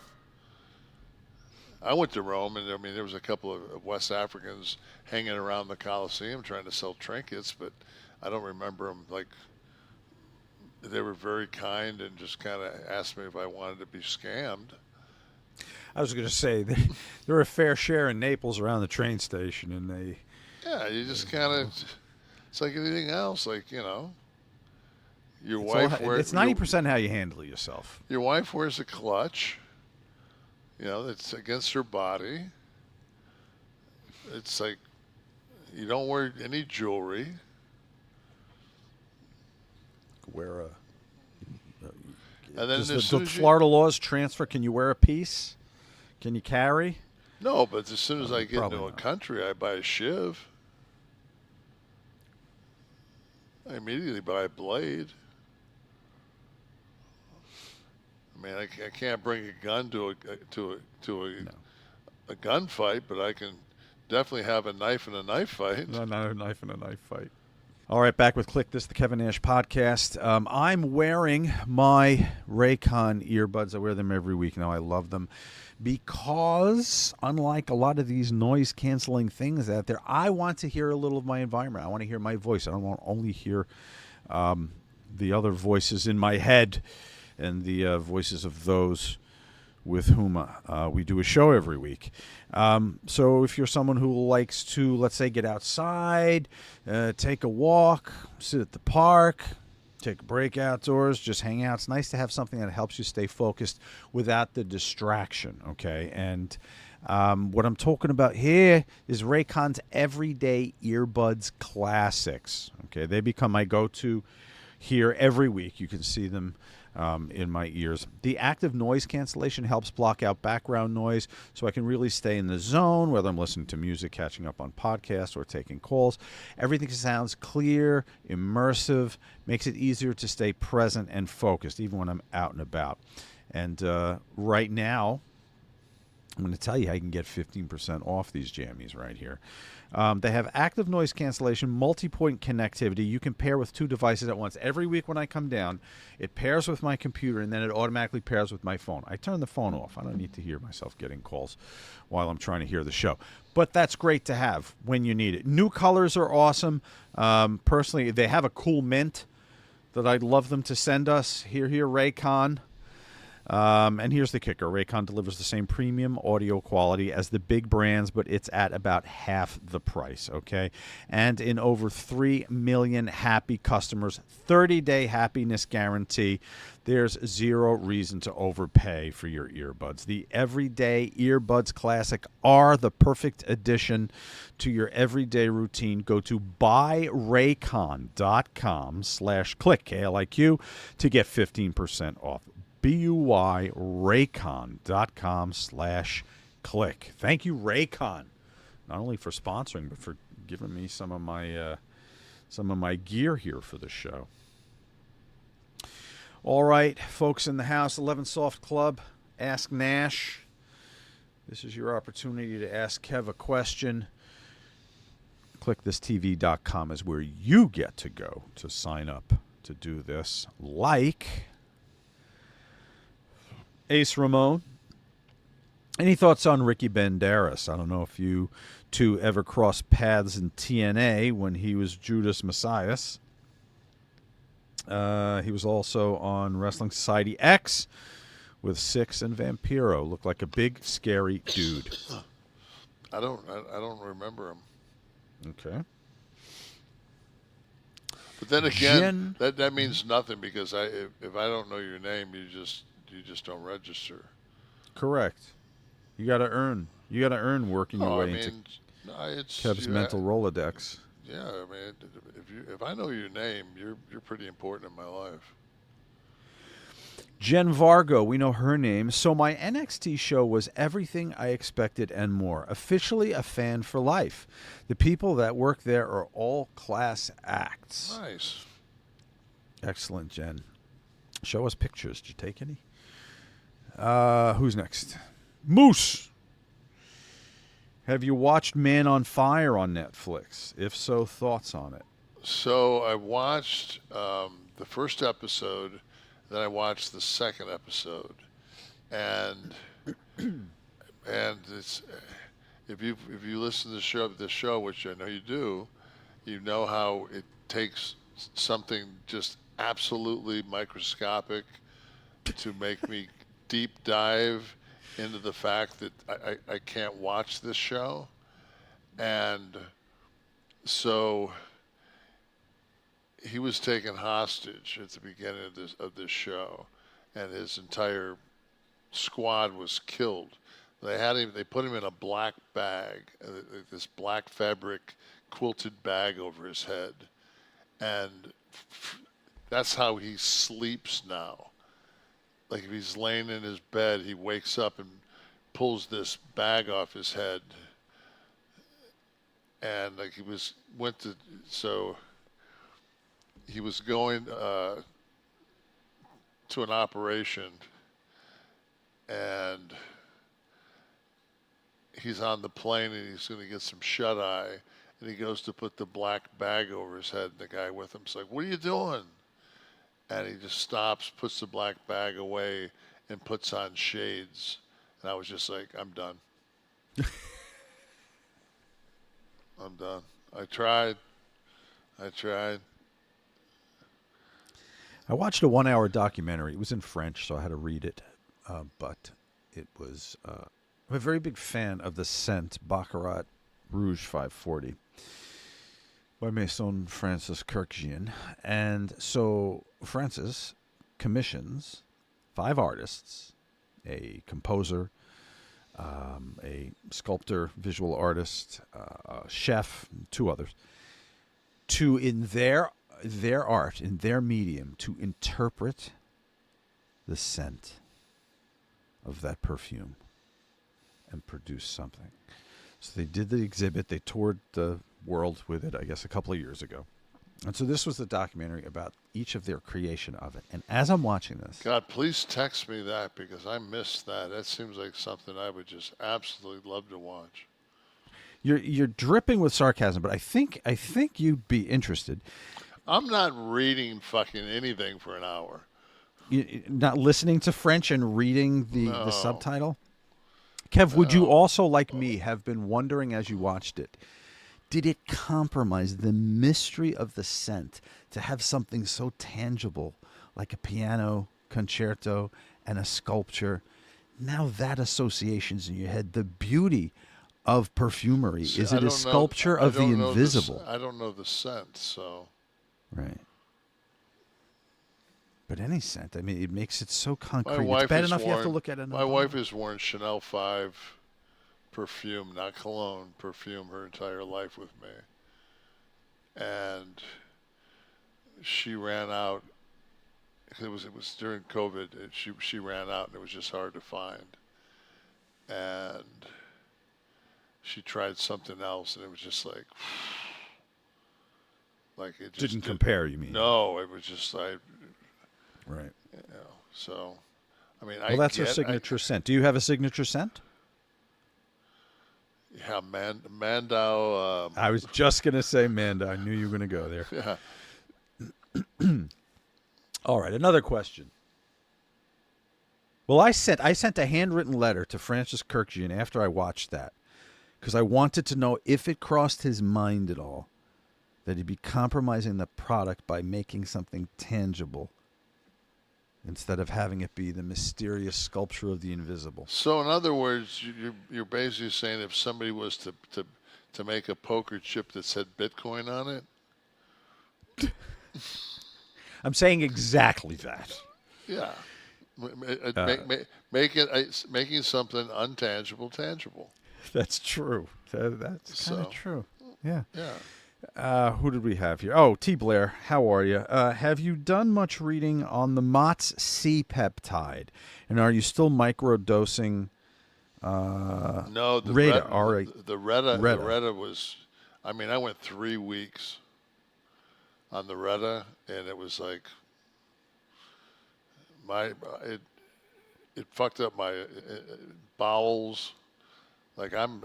I went to Rome, and I mean, there was a couple of West Africans hanging around the Colosseum trying to sell trinkets, but I don't remember them. Like, they were very kind and just kind of asked me if I wanted to be scammed. I was going to say, there were a fair share in Naples around the train station, and they... Yeah, you just kind of... It's like anything else, like, you know, your It's wife wears... It's 90% how you handle yourself. Your wife wears a clutch. You know, that's against her body. It's like you don't wear any jewelry. Wear a... And then Does as the soon as you- Florida laws transfer? Can you wear a piece? Can you carry? No, but as soon as I get Probably into a not. country, I buy a shiv. I immediately buy a blade. I mean, I can't bring a gun to a gunfight, but I can definitely have a knife in a knife fight. No, not a knife in a knife fight. All right, back with Kliq This, the Kevin Nash podcast. I'm wearing my Raycon earbuds. I wear them every week now. I love them because, unlike a lot of these noise-canceling things out there, I want to hear a little of my environment. I want to hear my voice. I don't want to only hear the other voices in my head and the voices of those with whom we do a show every week. So if you're someone who likes to, let's say, get outside, take a walk, sit at the park, take a break outdoors, just hang out, it's nice to have something that helps you stay focused without the distraction, okay? And what I'm talking about here is Raycon's Everyday Earbuds Classics, okay? They become my go-to here every week. You can see them in my ears. The active noise cancellation helps block out background noise so I can really stay in the zone, whether I'm listening to music, catching up on podcasts, or taking calls. Everything sounds clear, immersive, makes it easier to stay present and focused, even when I'm out and about. And right now, I'm going to tell you how you can get 15% off these jammies right here. They have active noise cancellation, multi-point connectivity. You can pair with two devices at once. Every week when I come down, it pairs with my computer, and then it automatically pairs with my phone. I turn the phone off. I don't need to hear myself getting calls while I'm trying to hear the show. But that's great to have when you need it. New colors are awesome. Personally, they have a cool mint that I'd love them to send us. Here, Raycon. And here's the kicker. Raycon delivers the same premium audio quality as the big brands, but it's at about half the price, okay? And in over 3 million happy customers, 30-day happiness guarantee, there's zero reason to overpay for your earbuds. The Everyday Earbuds Classic are the perfect addition to your everyday routine. Go to buyraycon.com/Kliq, K-L-I-Q, to get 15% off. buyraycon.com/Kliq. Thank you, Raycon, not only for sponsoring, but for giving me some of my gear here for the show. All right, folks in the house, 11 Soft Club, Ask Nash. This is your opportunity to ask Kev a question. KliqThisTV.com is where you get to go to sign up to do this. Like Ace Ramon, any thoughts on Ricky Banderas? I don't know if you two ever crossed paths in TNA when he was Judas Messias. He was also on Wrestling Society X with Six and Vampiro. Looked like a big, scary dude. I don't remember him. Okay. But then again, Jen, that means nothing because if I don't know your name, you just don't register. correct. You got to earn. You got to earn working your No, I way into mean, no, it's Kev's mental Rolodex. Yeah, I mean, if I know your name, you're pretty important in my life. Jen Vargo, we know her name. So my NXT show was everything I expected and more. Officially a fan for life. The people that work there are all class acts. Nice. Excellent, Jen. Show us pictures. Did you take any? Who's next? Moose. Have you watched Man on Fire on Netflix? If so, thoughts on it? So I watched the first episode, then I watched the second episode, and it's if you listen to the show, which I know you do, you know how it takes something just absolutely microscopic to make me deep dive into the fact that I can't watch this show. And so he was taken hostage at the beginning of this show, and his entire squad was killed. They put him in a black bag, this black fabric quilted bag over his head, and that's how he sleeps now. Like if he's laying in his bed, he wakes up and pulls this bag off his head, and like he was going to an operation, and he's on the plane and he's going to get some shut eye, and he goes to put the black bag over his head, and the guy with him's like, "What are you doing?" And he just stops, puts the black bag away, and puts on shades. And I was just like, I'm done. I'm done. I tried. I watched a 1-hour documentary. It was in French, so I had to read it. But it was... I'm a very big fan of the scent Baccarat Rouge 540 by Maison Francis Kirkjian. And so Francis commissions 5 artists, a composer, a sculptor, visual artist, a chef, 2 others, to, in their art, in their medium, to interpret the scent of that perfume and produce something. So they did the exhibit. They toured the world with it, I guess, a couple of years ago. And so this was the documentary about each of their creation of it. And as I'm watching this... God, please text me that because I missed that. That seems like something I would just absolutely love to watch. You're dripping with sarcasm, but I think you'd be interested. I'm not reading fucking anything for an hour. You not listening to French and reading the subtitle? Kev, would you also, like me, have been wondering as you watched it, did it compromise the mystery of the scent to have something so tangible like a piano concerto and a sculpture? Now that association's in your head. The beauty of perfumery. Is it a sculpture of the invisible? I don't know the scent, so... Right. But any scent, I mean, it makes it so concrete. It's bad enough you have to look at it. My wife has worn Chanel 5 perfume, not cologne, perfume her entire life with me. And she ran out. It was during COVID. She ran out, and it was just hard to find. And she tried something else, and it was just like it just didn't compare. You mean? No, it was just like. Right. You know, so, I mean, well, that's her signature scent. Do you have a signature scent? Yeah, Mandau. I was just going to say Mandau. I knew you were going to go there. Yeah. All right, another question. Well, I sent a handwritten letter to Francis Kirkjian after I watched that because I wanted to know if it crossed his mind at all that he'd be compromising the product by making something tangible instead of having it be the mysterious sculpture of the invisible. So, in other words, you're basically saying if somebody was to make a poker chip that said Bitcoin on it? I'm saying exactly that. Yeah. Making something untangible tangible. That's true. That's kind of So, true. Yeah. yeah. Who did we have here? Oh, T. Blair. How are you? Have you done much reading on the MOTS-c Peptide? And are you still microdosing No, Reta? the Reta was, I mean, I went 3 weeks on the Reta, and it was like it fucked up my bowels. Like I'm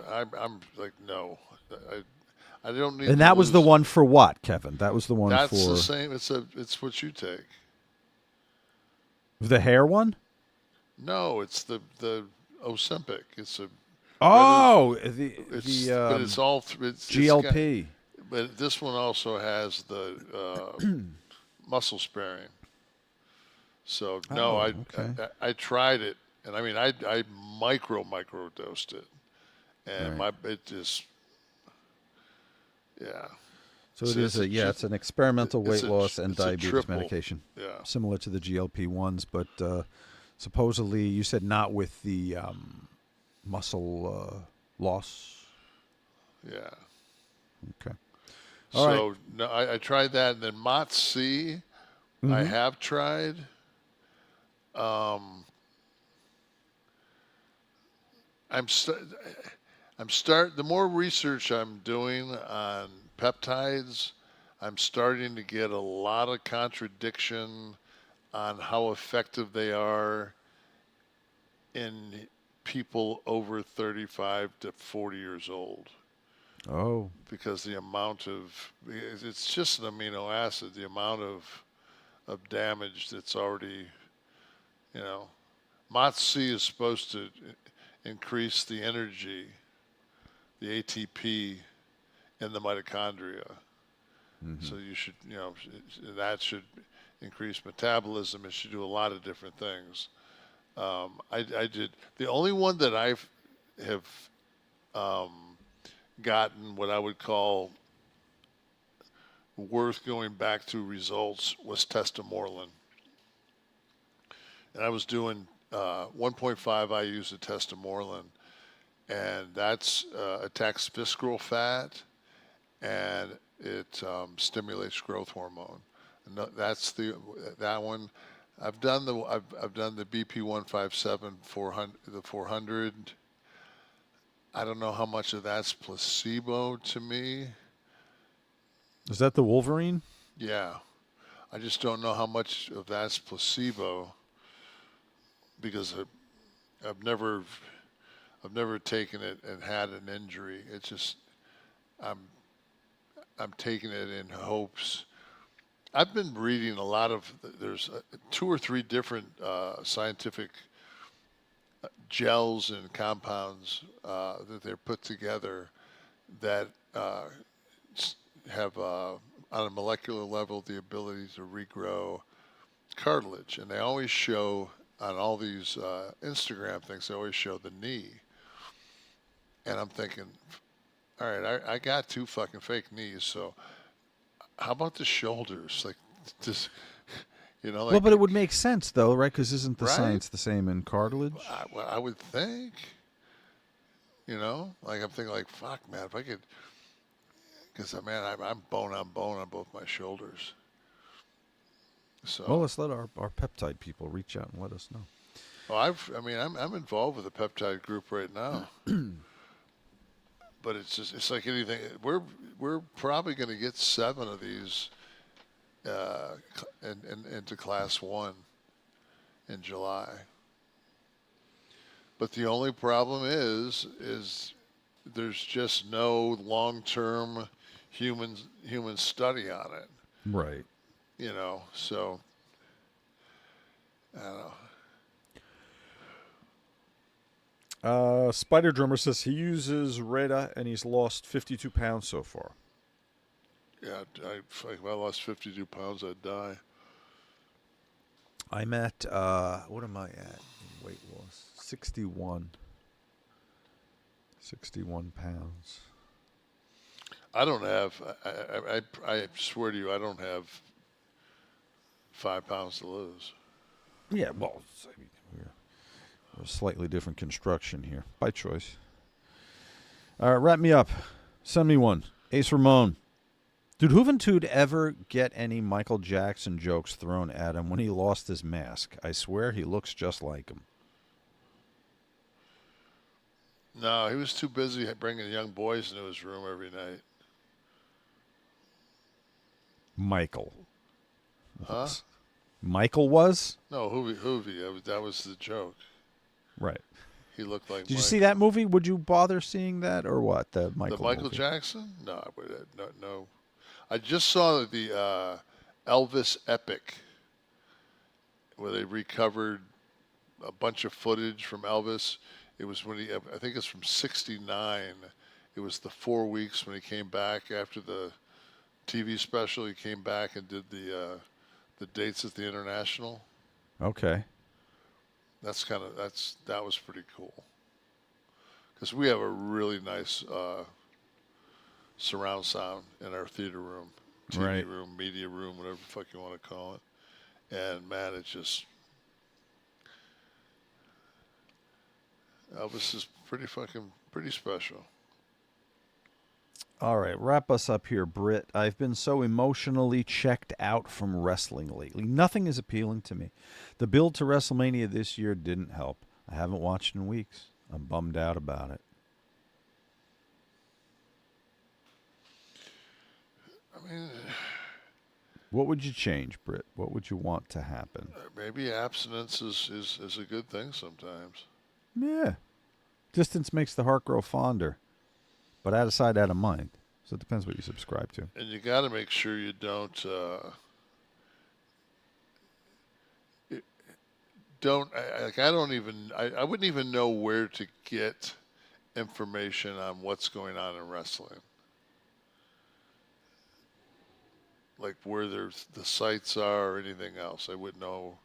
like, no, I don't need. And to that was the lose- one for what, Kevin? That was the one That's for the same. It's what you take. the hair one? No, it's the Ozempic. It's a Oh, but the it's all it's GLP. but this one also has the muscle sparing. So no, okay. I tried it, and I mean I microdosed it, and Right. it just yeah. So it is it's an experimental weight loss and diabetes triple. medication. Yeah. Similar to the GLP-1s, but supposedly you said not with the muscle loss. Yeah. Okay. All so right. no, I tried that, and then MOTS-c, I have tried. The more research I'm doing on peptides, I'm starting to get a lot of contradiction on how effective they are in people over 35 to 40 years old. Oh. Because the amount of, it's just an amino acid, the amount of damage that's already, MOTS-c is supposed to increase the energy, the ATP in the mitochondria. So you should, that should increase metabolism. It should do a lot of different things. I did, the only one that I have gotten what I would call worth going back to results was testosterone. And I was doing 1.5 IUs of testosterone, and that's attacks visceral fat, and it stimulates growth hormone. And that's that one. I've done the BP 157 400. I don't know how much of that's placebo to me. Is that the Wolverine? Yeah, I just don't know how much of that's placebo because I've never taken it and had an injury. It's just I'm taking it in hopes. I've been reading a lot of. There's 2 or 3 different scientific gels and compounds that they're put together that have on a molecular level the ability to regrow cartilage, and they always show on all these Instagram things, they always show the knee, and I'm thinking, all right, I got 2 fucking fake knees, so how about the shoulders? Like, just, like, well, but it would make sense, though, right? Because isn't the Right? science the same in cartilage? I would think, like I'm thinking, like, fuck, man, if I could, because man, I'm bone on bone on both my shoulders. So Well, let's let our peptide people reach out and let us know. well, I'm involved with a peptide group right now. But it's like anything. We're probably going to get 7 of these into class 1 in July. But the only problem is there's just no long-term human study on it. Right. So I don't know. Spider Drummer says he uses Reta and he's lost 52 pounds so far. Yeah, if I lost 52 pounds, I'd die. I'm at, what am I at in weight loss? 61 pounds. I don't have, I swear to you, I don't have 5 pounds to lose. Yeah, well, I mean, we're a slightly different construction here, by choice. All right, wrap me up. Send me one. Ace Ramon. Did Juventud ever get any Michael Jackson jokes thrown at him when he lost his mask? I swear he looks just like him. No, he was too busy bringing young boys into his room every night. Michael. Huh? Michael was? No, Hoovy. That was the joke. Right. He looked like. Did you see that movie? Would you bother seeing that or what? The Michael movie? Jackson? No, I would no. I just saw the Elvis epic, where they recovered a bunch of footage from Elvis. It was when I think it's from '69. It was the 4 weeks when he came back after the TV special. He came back and did the dates at the International. Okay. That was pretty cool. Because we have a really nice surround sound in our theater room, TV room, media room, whatever the fuck you want to call it. And man, it's just Elvis is pretty special. All right, wrap us up here, Britt. I've been so emotionally checked out from wrestling lately. Nothing is appealing to me. The build to WrestleMania this year didn't help. I haven't watched in weeks. I'm bummed out about it. I mean, what would you change, Britt? What would you want to happen? Maybe abstinence is a good thing sometimes. Yeah. Distance makes the heart grow fonder. But out of sight, out of mind. So it depends what you subscribe to. And you got to make sure you don't I wouldn't even know where to get information on what's going on in wrestling. Like where the sites are or anything else. I wouldn't know.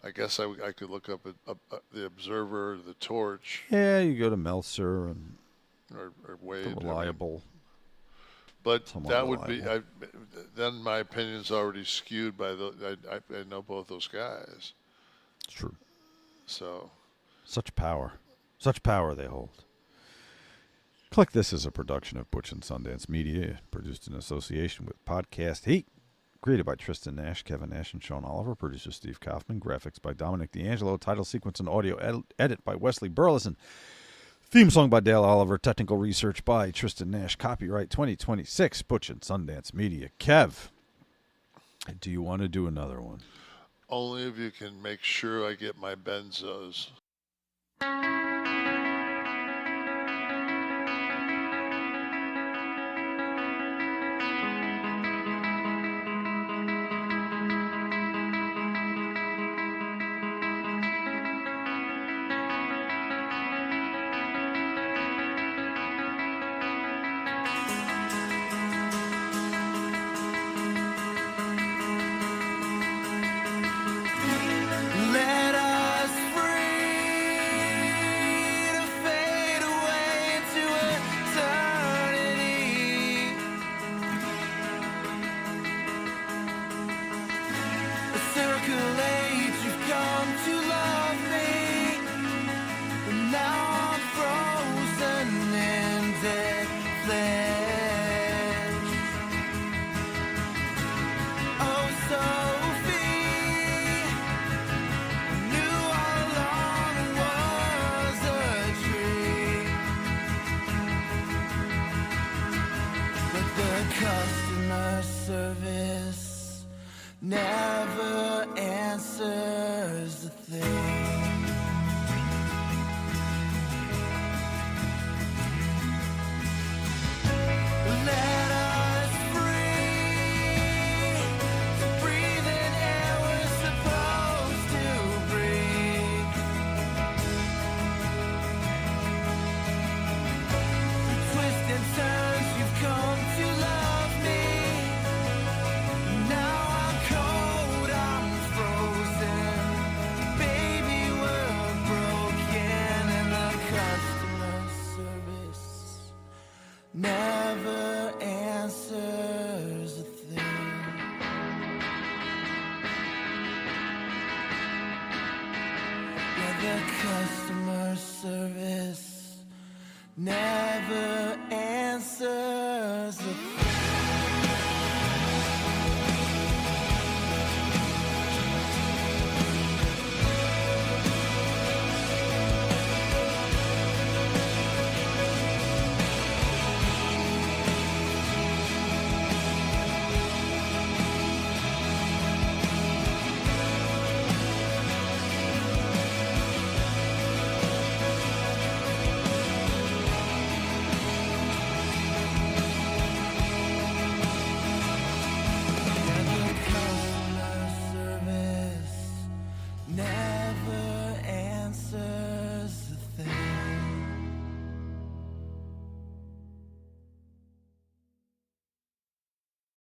I guess I could look up at the Observer, the Torch. Yeah, you go to Meltzer and or Wade. Reliable. But Somewhat that would reliable. be then my opinion's already skewed by I know both those guys. It's true. So Such power they hold. Kliq This is a production of Busch and Sundance Media, produced in association with Podcast Heat. Created by Tristan Nash, Kevin Nash, and Shawn Oliver. Producer Steve Kaufman. Graphics by Dominic D'Angelo. Title sequence and audio edit by Wesley Burleson. Theme song by Dale Oliver. Technical research by Tristan Nash. Copyright 2026. Busch and Sundance Media. Kev, do you want to do another one? only if you can make sure I get my benzos. Customer service never answers a thing. Let us free to breathe in air we're supposed to breathe. Through twists and turns you've come to love me. Now I'm cold. customer service. Now